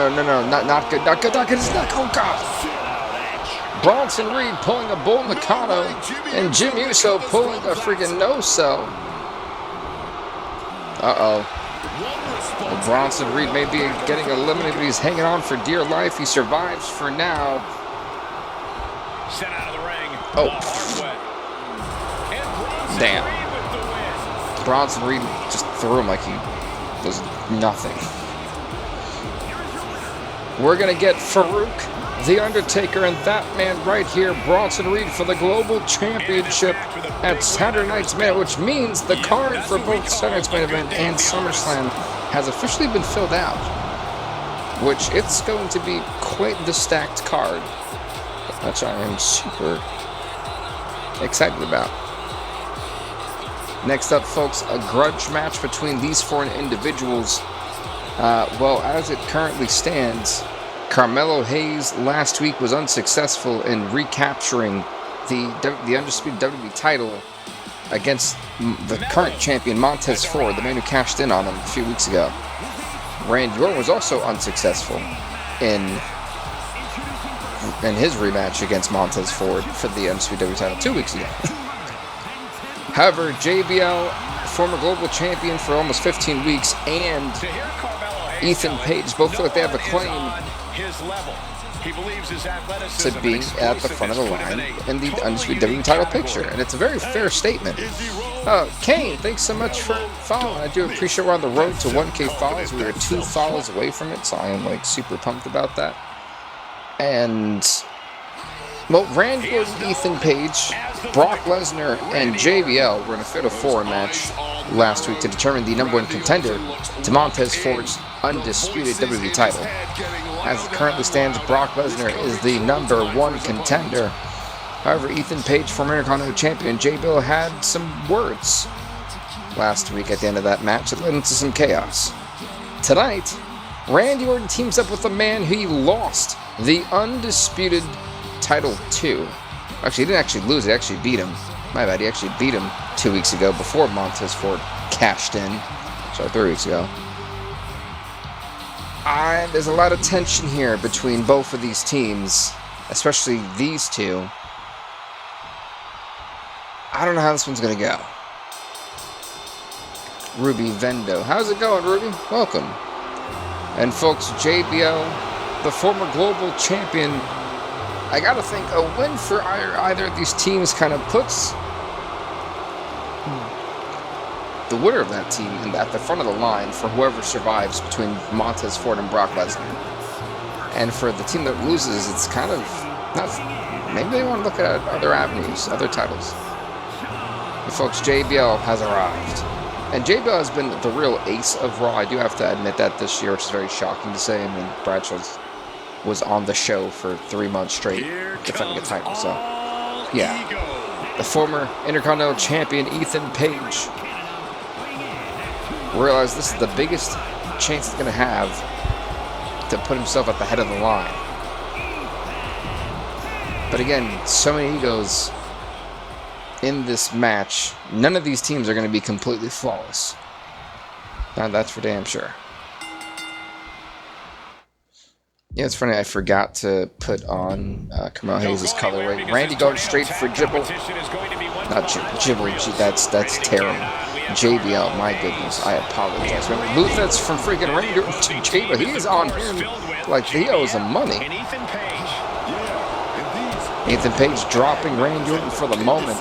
not good, it's not, oh god. Bronson Reed pulling a Bull Nakano, and Jim Uso pulling a freaking no-sell. Uh-oh. Well, Bronson Reed may be getting eliminated, but he's hanging on for dear life. He survives for now. Sent out of the ring. Oh. Damn. Bronson Reed just threw him like he was nothing. We're going to get Farooq, The Undertaker, and that man right here, Bronson Reed, for the Global Championship at Saturday Night's Main Event, which means the card for both Saturday Night's Main Event and SummerSlam has officially been filled out, which it's going to be quite the stacked card, which I am super excited about. Next up, folks, a grudge match between these four individuals. Well, as it currently stands, Carmelo Hayes last week was unsuccessful in recapturing the Undisputed WWE title against the current champion Montez Ford, the man who cashed in on him a few weeks ago. Randy Orton was also unsuccessful in his rematch against Montez Ford for the Undisputed title 2 weeks ago. However, JBL, former global champion for almost 15 weeks, and Ethan Page both feel like they have a claim to being at the front of the line in the Undisputed WWE title picture, and it's a very fair statement. Kane, thanks so much for following. I do appreciate we're on the road to 1K follows. We are 2 follows away from it, so I am like super pumped about that. And well, Randy Orton, Ethan Page, Brock Lesnar, and JBL were in a Fatal 4 match last week to determine the #1 contender to Montez Ford's undisputed WWE title. As it currently stands, Brock Lesnar is the #1 contender. However, Ethan Page, former Intercontinental Champion, JBL had some words last week at the end of that match that led into some chaos. Tonight, Randy Orton teams up with a man who lost the undisputed title to. Actually, he didn't actually lose, he actually beat him. My bad, he actually beat him 2 weeks ago before Montez Ford cashed in. Sorry, 3 weeks ago. There's a lot of tension here between both of these teams, especially these two. I don't know how this one's going to go. Ruby Vendo. How's it going, Ruby? Welcome. And folks, JBL, the former global champion, I gotta think a win for either of these teams kind of puts the winner of that team at the front of the line for whoever survives between Montez Ford and Brock Lesnar. And for the team that loses, it's kind of not. Maybe they want to look at other avenues, other titles. But folks, JBL has arrived. And JBL has been the real ace of Raw. I do have to admit that this year, which is very shocking to say. I mean, Bradshaw was on the show for 3 months straight defending a title. So, yeah. The former Intercontinental Champion, Ethan Page, realized this is the biggest chance he's going to have to put himself at the head of the line. But again, so many egos in this match. None of these teams are going to be completely flawless. Now that's for damn sure. Yeah, it's funny, I forgot to put on Carmelo Hayes' colorway. Randy going straight for Jibble. Not Jibble, that's terrible. JBL, my goodness, I apologize. Luthez from freaking Randy to JBL, he is on him like he owes him money. Ethan Page dropping Randy Orton for the moment.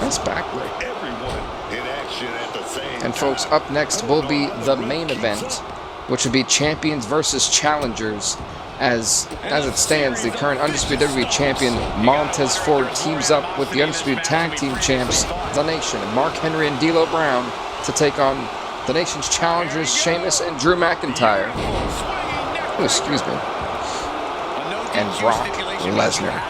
Nice backward. And folks, up next will be the main event, which will be champions versus challengers. As it stands, the current Undisputed WWE champion Montez Ford teams up with the Undisputed Tag Team champs, The Nation, Mark Henry and D'Lo Brown, to take on The Nation's challengers, Sheamus and Drew McIntyre. Oh, excuse me. And Brock Lesnar.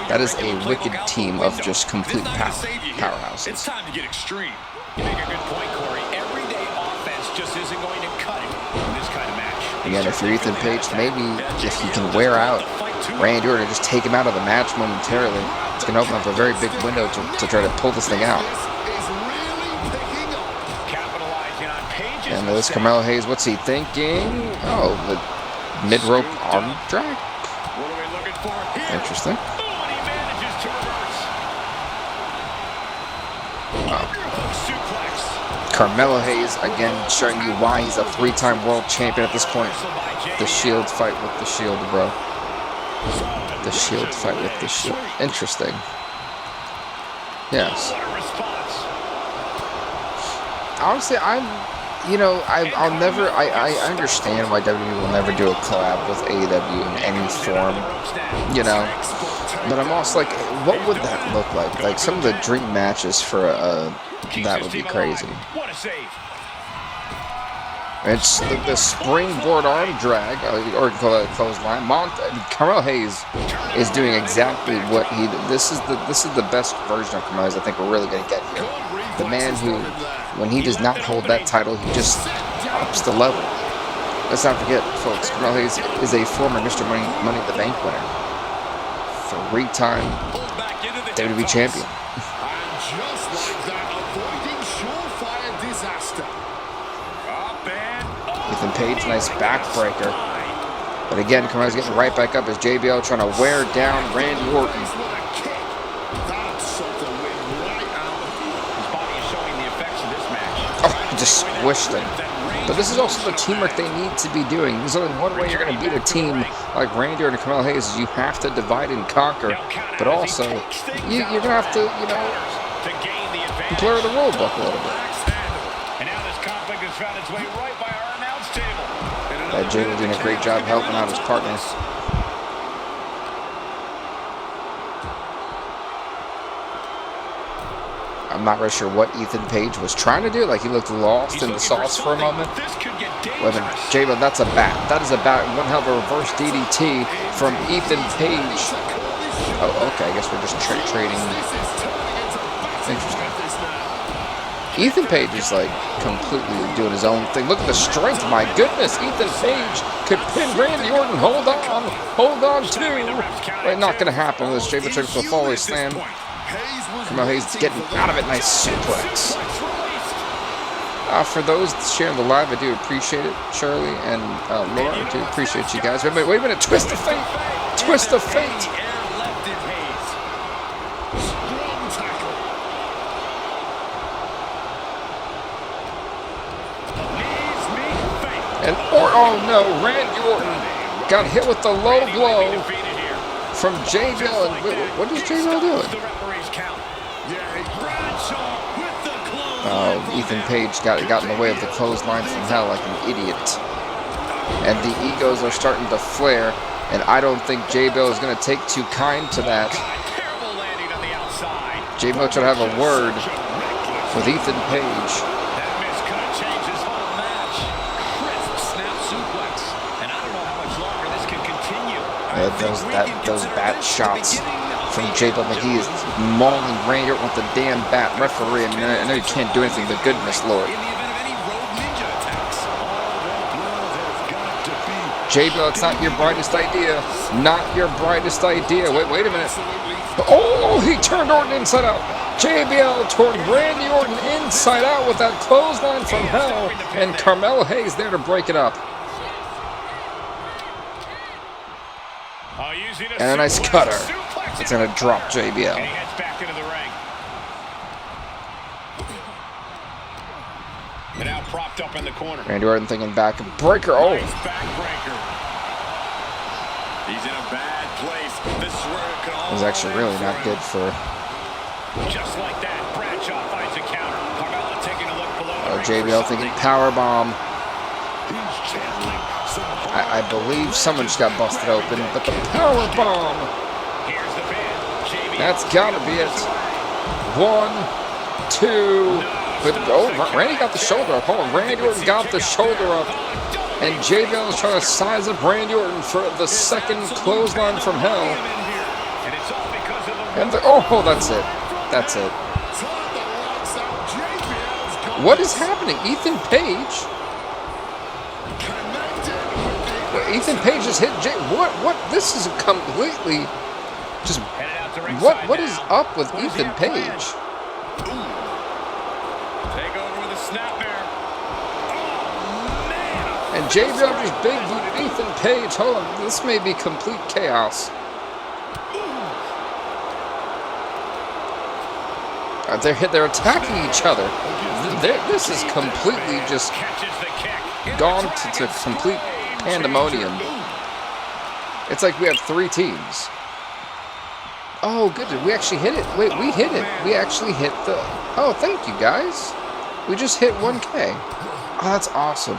That is a wicked team of just complete powerhouses. It's time to get extreme. You make a good point, Corey. Everyday offense just isn't going to cut it in this kind of match. Again, if you're Ethan Page, maybe if he can wear out Randy Orton, just take him out of the match momentarily, it's going to open up a very big window to try to pull this thing out. And this Carmelo Hayes, what's he thinking? Oh, the mid-rope arm drag? Interesting. Carmelo Hayes, again, showing you why he's a 3-time world champion at this point. The Shield fight with the Shield, bro. The Shield fight with the Shield. Interesting. Yes. Honestly, I'll never, I understand why WWE will never do a collab with AEW in any form, but I'm also like, what would that look like? Like, some of the dream matches for that would be crazy. It's the springboard arm drag, or clothesline. Carmelo Hayes is doing exactly what he did. This is the best version of Carmelo Hayes I think we're really going to get here. The man who, when he does not hold that title, he just ups the level. Let's not forget, folks, Carmelo Hayes is a former Mr. Money in the Bank winner. 3-time WWE champion. Ethan Page, nice backbreaker. But again, Carmelo's getting right back up as JBL trying to wear down Randy Orton. His body is showing the effects of this match. Oh, he just squished him. But this is also the teamwork they need to be doing. There's only one way you're going to beat a team like Randy Orton and Carmelo Hayes is you have to divide and conquer. But also, you're going to have to, you know, blur the rule book a little bit. And now this conflict has found its way right by our announce table. JBL doing a great job helping out his partners. I'm not really sure what Ethan Page was trying to do. Like, he looked lost in the sauce for a moment. Wait a minute. JBL, that's a bat. That is a bat. One hell of a reverse DDT from Ethan Page. Oh, okay. I guess we're just trading. Interesting. Ethan Page is, like, completely doing his own thing. Look at the strength. My goodness. Ethan Page could pin Randy Orton. Hold on. Hold on, too. Wait, not going to happen with this. JBL tries to follow slam. Carmelo Hayes getting out of it. Nice suplex. For those sharing the live, I do appreciate it. Shirley and Laura, I do appreciate you guys. Wait a minute. Twist of fate. Twist of fate. And oh no, Randy Orton got hit with the low blow from JBL. And what is JBL doing? Oh, Ethan Page got in the way of the clothesline from hell like an idiot. And the egos are starting to flare, and I don't think JBL is going to take too kind to that. JBL trying to have a word with Ethan Page. Those bat shots from JBL, but he is mauling Randy Orton with the damn bat. Referee, I mean, I know you can't do anything, but goodness Lord. JBL, it's not your brightest idea. Not your brightest idea. Wait a minute. Oh, he turned Orton inside out. JBL turned Randy Orton inside out with that clothesline from hell, and Carmelo Hayes there to break it up. And a nice cutter. It's going to drop JBL. And he heads back into the ring. And now propped up in the corner. Randy Orton thinking back. Breaker. Oh. Nice backbreaker. He's in a bad place. This is where it can all. It was actually really not good for. Just like that, Bradshaw finds a counter. Carmella taking a look below. JBL thinking power bomb. I believe someone just got busted open, but the power bomb. Here's the pin. That's gotta be it. 1, 2. Oh, Randy got the shoulder up. Hold on, Randy Orton got the shoulder up, and JBL is trying to size up Randy Orton for the second clothesline from hell. And oh, that's it. That's it. What is happening? Ethan Page. Ethan Page just hit Jay. What? This is completely just. What is up with Ethan Page? Take over with a snapmare. And JBL just big booted Ethan Page. Hold on, this may be complete chaos. They're attacking each other. This is completely just gone to complete pandemonium. It's like we have 3 teams. Oh, good. We actually hit it. Wait, we hit it. We actually hit the. Oh, thank you guys. We just hit 1K. Oh, that's awesome.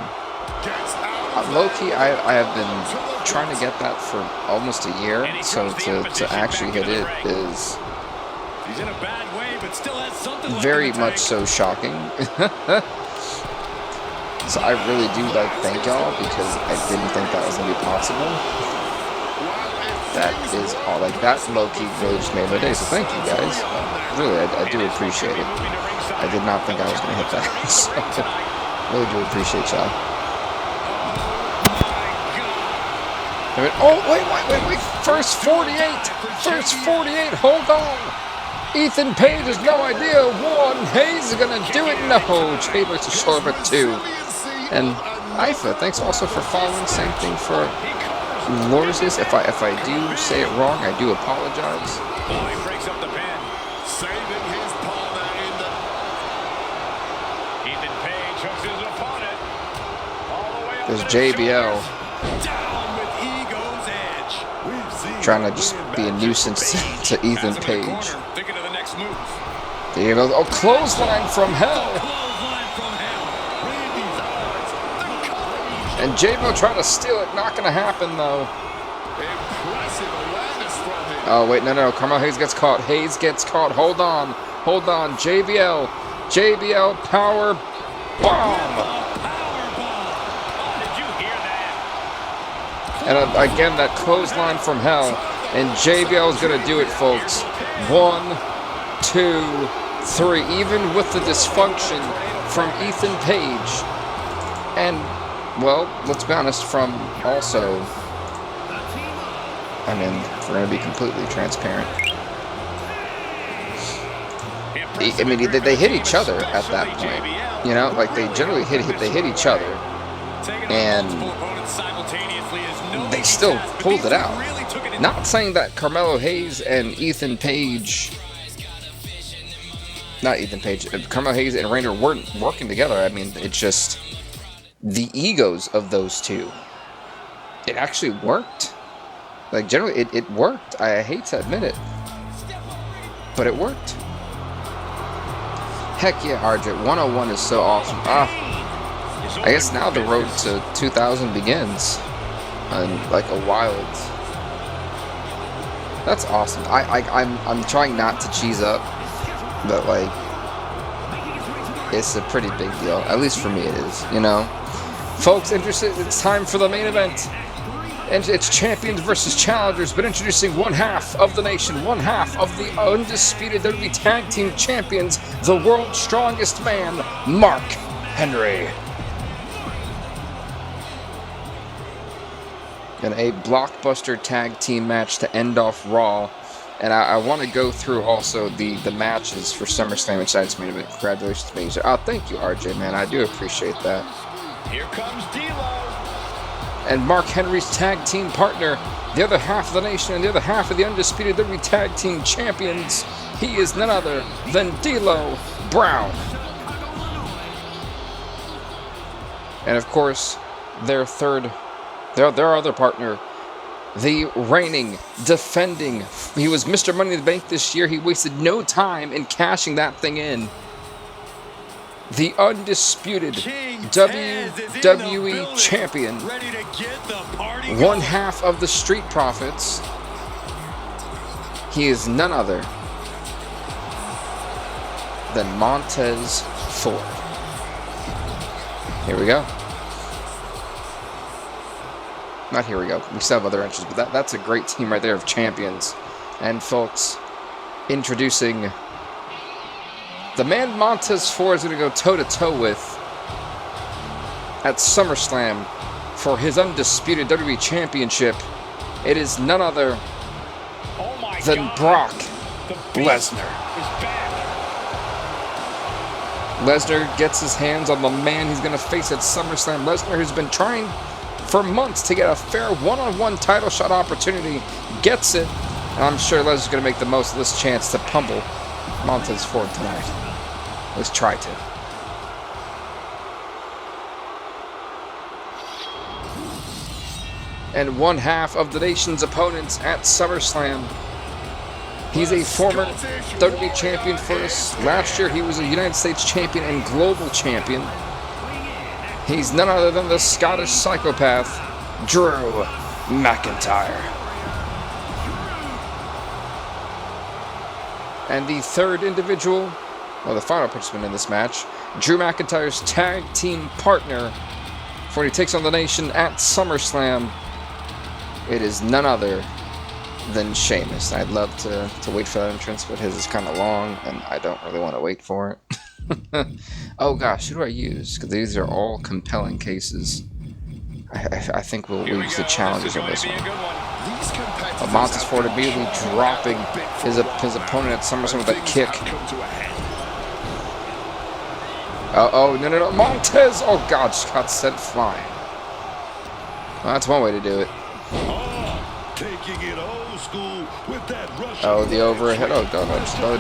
Low-key, I have been trying to get that for almost a year. So to actually hit it is very much so shocking. So I really do thank y'all because I didn't think that was gonna be possible. That is all that low-key really just made my day. So thank you guys. Really, I do appreciate it. I did not think I was gonna hit that. So really do appreciate y'all. Oh wait! First 48. First 48. Hold on. Ethan Page has no idea. 1. Hayes is gonna do it. No. Chambers to short, but 2. And Ifa, thanks also for following. Same thing for Lorzius. If I do say it wrong, I do apologize. Oh, he breaks up the pin. Saving his partner in the... Ethan Page hooks his opponent. All the way up There's to the JBL. shoulders. Down with Ego's edge. We've seen Trying to just be a nuisance to Ethan Has him in the Page. corner, thinking of the next move. There you go. Oh, clothesline from hell. Clothesline from hell. Randy's odds. The cover. And JBL trying to steal it. Not going to happen, though. Impressive awareness from him. Oh, wait, no. Carmelo Hayes gets caught. Hayes gets caught. Hold on. JBL power bomb. Did you hear that? And again, that clothesline from hell. And JBL is going to do it, folks. 1, 2, 3. Even with the dysfunction from Ethan Page. And, well, let's be honest, from also... I mean, if we're going to be completely transparent. I mean, they hit each other at that point. You know, like they generally hit each other. And they still pulled it out. Not saying that Carmelo Hayes and Ethan Page... Not Ethan Page. Carmelo Hayes and Rainer weren't working together. I mean, it's just the egos of those two. It actually worked. Like, generally, it worked. I hate to admit it. But it worked. Heck yeah, RJ. 101 is so awesome. I guess now the road to 2000 begins. And, like, a wild... That's awesome. I'm trying not to cheese up. But, like... It's a pretty big deal. At least for me it is, you know? Folks, interested? It's time for the main event. And it's champions versus challengers, but introducing one half of the nation, one half of the undisputed WWE Tag Team Champions, the world's strongest man, Mark Henry. In a blockbuster tag team match to end off Raw. And I want to go through also the matches for SummerSlam and tonight's main event. Congratulations to me. Oh, thank you, RJ, man. I do appreciate that. Here comes D'Lo. And Mark Henry's tag team partner, the other half of the nation and the other half of the undisputed WWE Tag Team Champions. He is none other than D'Lo Brown. And of course, their other partner, the reigning, defending, he was Mr. Money in the Bank this year. He wasted no time in cashing that thing in. The undisputed WWE Champion. One half of the Street Profits. He is none other than Montez Ford. Here we go. Not here we go. We still have other entries, but that's a great team right there of champions. And folks, introducing the man Montez Ford is going to go toe-to-toe with at SummerSlam for his undisputed WWE Championship. It is none other than Brock Lesnar. Lesnar gets his hands on the man he's going to face at SummerSlam. Lesnar has been trying for months to get a fair one-on-one title shot opportunity. Gets it. And I'm sure Lesnar's going to make the most of this chance to pummel Montez Ford tonight. Let's try to. And one half of the nation's opponents at SummerSlam. He's a former WWE champion for us. Last year he was a United States champion and global champion. He's none other than the Scottish psychopath, Drew McIntyre. And the third individual, well, the final participant in this match, Drew McIntyre's tag team partner, for when he takes on the nation at SummerSlam, it is none other than Sheamus. I'd love to wait for that entrance, but his is kind of long, and I don't really want to wait for it. Oh gosh, who do I use? Because these are all compelling cases. I think we'll use the challengers on this one. Montez Ford immediately dropping his opponent at SummerSlam with that kick. Oh, no. Montez! Oh, God, just got sent flying. Well, that's one way to do it. Taking it old school with that Russian Oh, the overhead. Oh, no, just belly.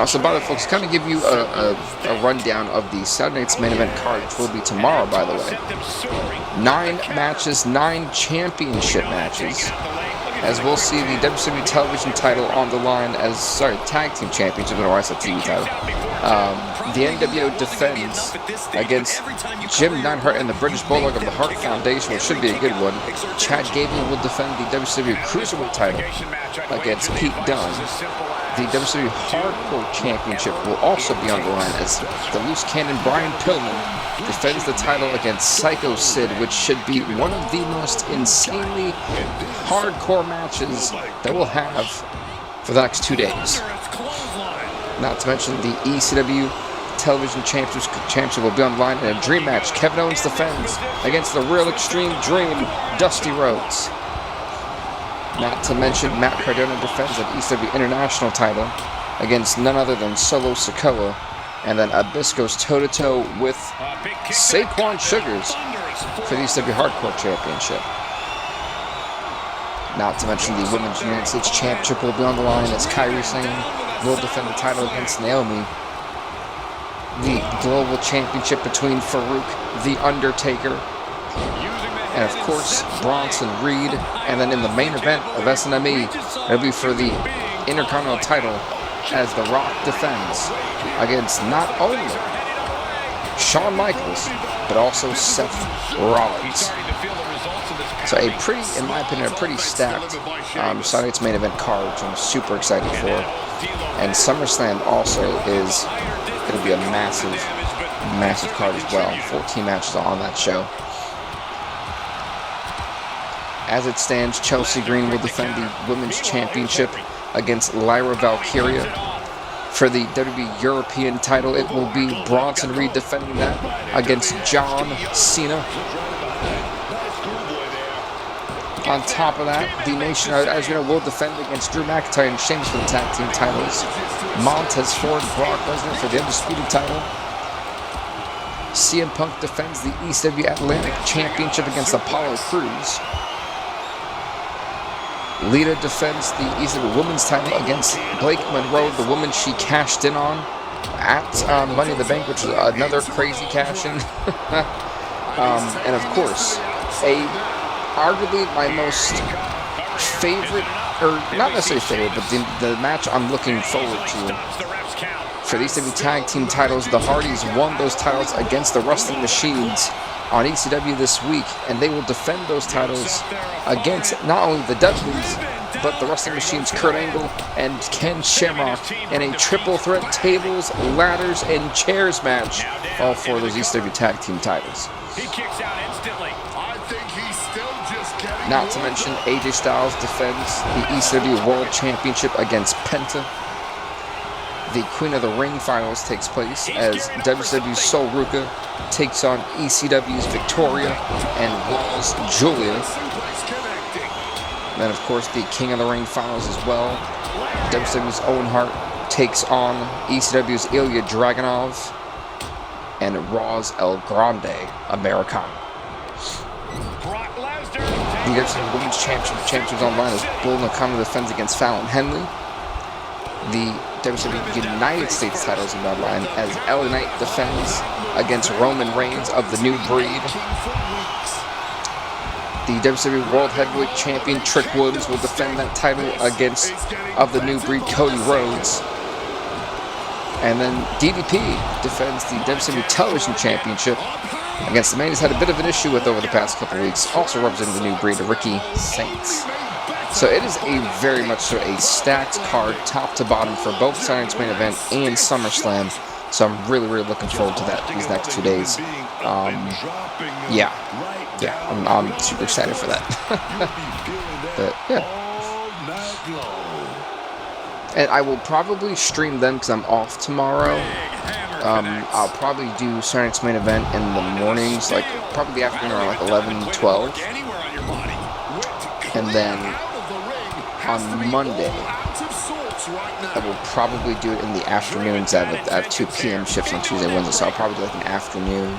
So, by the way, folks, kind of give you a rundown of the Saturday night's main event card, which will be tomorrow, by the way. 9 matches, 9 championship matches. As we'll see the WWE television title on the line tag team championship, or I said TV title. The NWO defends against Jim Neidhart and the British Bulldog of the Hart Foundation, which should be a good one. Chad Gable will defend the WCW Cruiserweight title against Pete Dunne. The WWE Hardcore Championship will also be on the line as the loose cannon Brian Pillman defends the title against Psycho Sid, which should be one of the most insanely hardcore matches that we'll have for the next 2 days. Not to mention the ECW Television Championship will be on the line in a dream match. Kevin Owens defends against the Real Extreme Dream, Dusty Rhodes. Not to mention Matt Cardona defends an ECW International title against none other than Solo Sikoa. And then Abyss goes toe-to-toe with Saquon Sugars for the ECW Hardcore Championship. Not to mention the Women's United States Championship will be on the line as Kairi Sane will defend the title against Naomi. The Global Championship between Farooq, The Undertaker, and of course Bronson Reed. And then in the main event of SNME, it'll be for the Intercontinental title as The Rock defends against not only Shawn Michaels, but also Seth Rollins. So in my opinion, a pretty stacked Saturday night's main event card, which I'm super excited for. And SummerSlam also is going to be a massive card as well. 14 matches on that show. As it stands, Chelsea Green will defend the Women's Championship against Lyra Valkyria. For the WWE European title, it will be Bronson Reed defending that against John Cena. On top of that, the Nation, as you know, will defend against Drew McIntyre and Sheamus for the tag team titles. Montez Ford, Brock Lesnar for the Undisputed title. CM Punk defends the ECW Atlantic Championship against Apollo Crews. Lita defends the ECW Women's title against Blake Monroe, the woman she cashed in on at Money in the Bank, which is another crazy cash-in. And of course, arguably my most favorite, or not necessarily favorite, but the match I'm looking forward to for these ECW tag team titles. The Hardys won those titles against the Wrestling Machines on ECW this week, and they will defend those titles against not only the Dudleys, but the Wrestling Machines, Kurt Angle and Ken Shamrock, in a triple threat tables, ladders, and chairs match, all for those ECW tag team titles. He kicks out instantly. I think he's still just getting. Not to mention AJ Styles defends the ECW World Championship against Penta. The Queen of the Ring finals takes place as WCW's Sol Ruca takes on ECW's Victoria and Raw's Julia. Then, of course, the King of the Ring finals as well. WCW's Owen Hart takes on ECW's Ilya Dragunov and Raw's El Grande Americano. The WCW Women's Championships online as Bull Nakano defends against Fallon Henley. The WWE United States titles in that line as LA Knight defends against Roman Reigns of the New Breed. The WWE World Heavyweight Champion Trick Williams will defend that title against of the New Breed Cody Rhodes. And then DDP defends the WWE Television Championship against the man he's had a bit of an issue with over the past couple weeks, also representing the New Breed, Ricky Saints. So it is a very much so a stacked card, top to bottom, for both Saturday's main event and SummerSlam. So I'm really looking forward to that these next 2 days. I'm super excited for that. But yeah, and I will probably stream them because I'm off tomorrow. I'll probably do Saturday's main event in the mornings, like probably the afternoon around like 11, 12, and then on Monday, I will probably do it in the afternoons. I have 2 p.m. shifts on Tuesday, Wednesday, so I'll probably do like an afternoon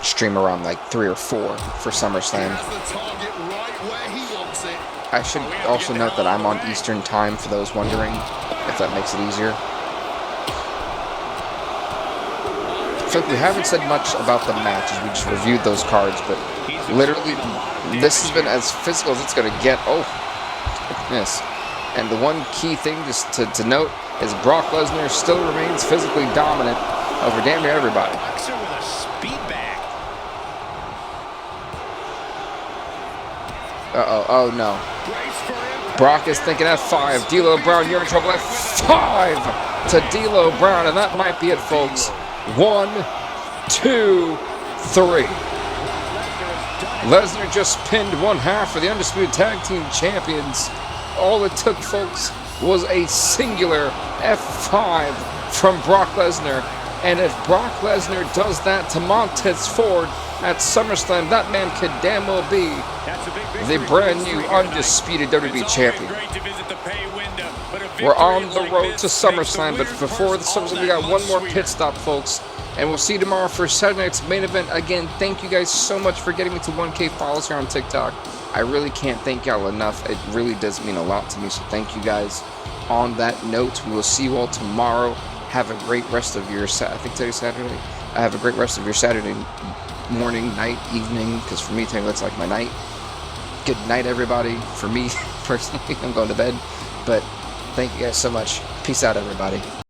stream around like 3 or 4 for SummerSlam. I should also note that I'm on Eastern time for those wondering, if that makes it easier. So we haven't said much about the matches. We just reviewed those cards, but literally, this has been as physical as it's going to get. Oh, goodness. And the one key thing just to note is Brock Lesnar still remains physically dominant over damn near everybody. Uh-oh, oh no. Brock is thinking F5. D'Lo Brown, you're in trouble. F5 to D'Lo Brown, and that might be it, folks. 1, 2, 3. Lesnar just pinned one half of the Undisputed Tag Team Champions. All it took, folks, was a singular F5 from Brock Lesnar. And if Brock Lesnar does that to Montez Ford at SummerSlam, that man could damn well be the brand new Undisputed WWE Champion. We're on the road to SummerSlam, but before the SummerSlam, we got one more pit stop, folks. And we'll see you tomorrow for Saturday night's main event. Again, thank you guys so much for getting me to 1K followers here on TikTok. I really can't thank y'all enough. It really does mean a lot to me, so thank you guys. On that note, we will see you all tomorrow. Have a great rest of your, I think today's Saturday. Have a great rest of your Saturday morning, night, evening, because for me, today looks like my night. Good night, everybody. For me, personally, I'm going to bed. But thank you guys so much. Peace out, everybody.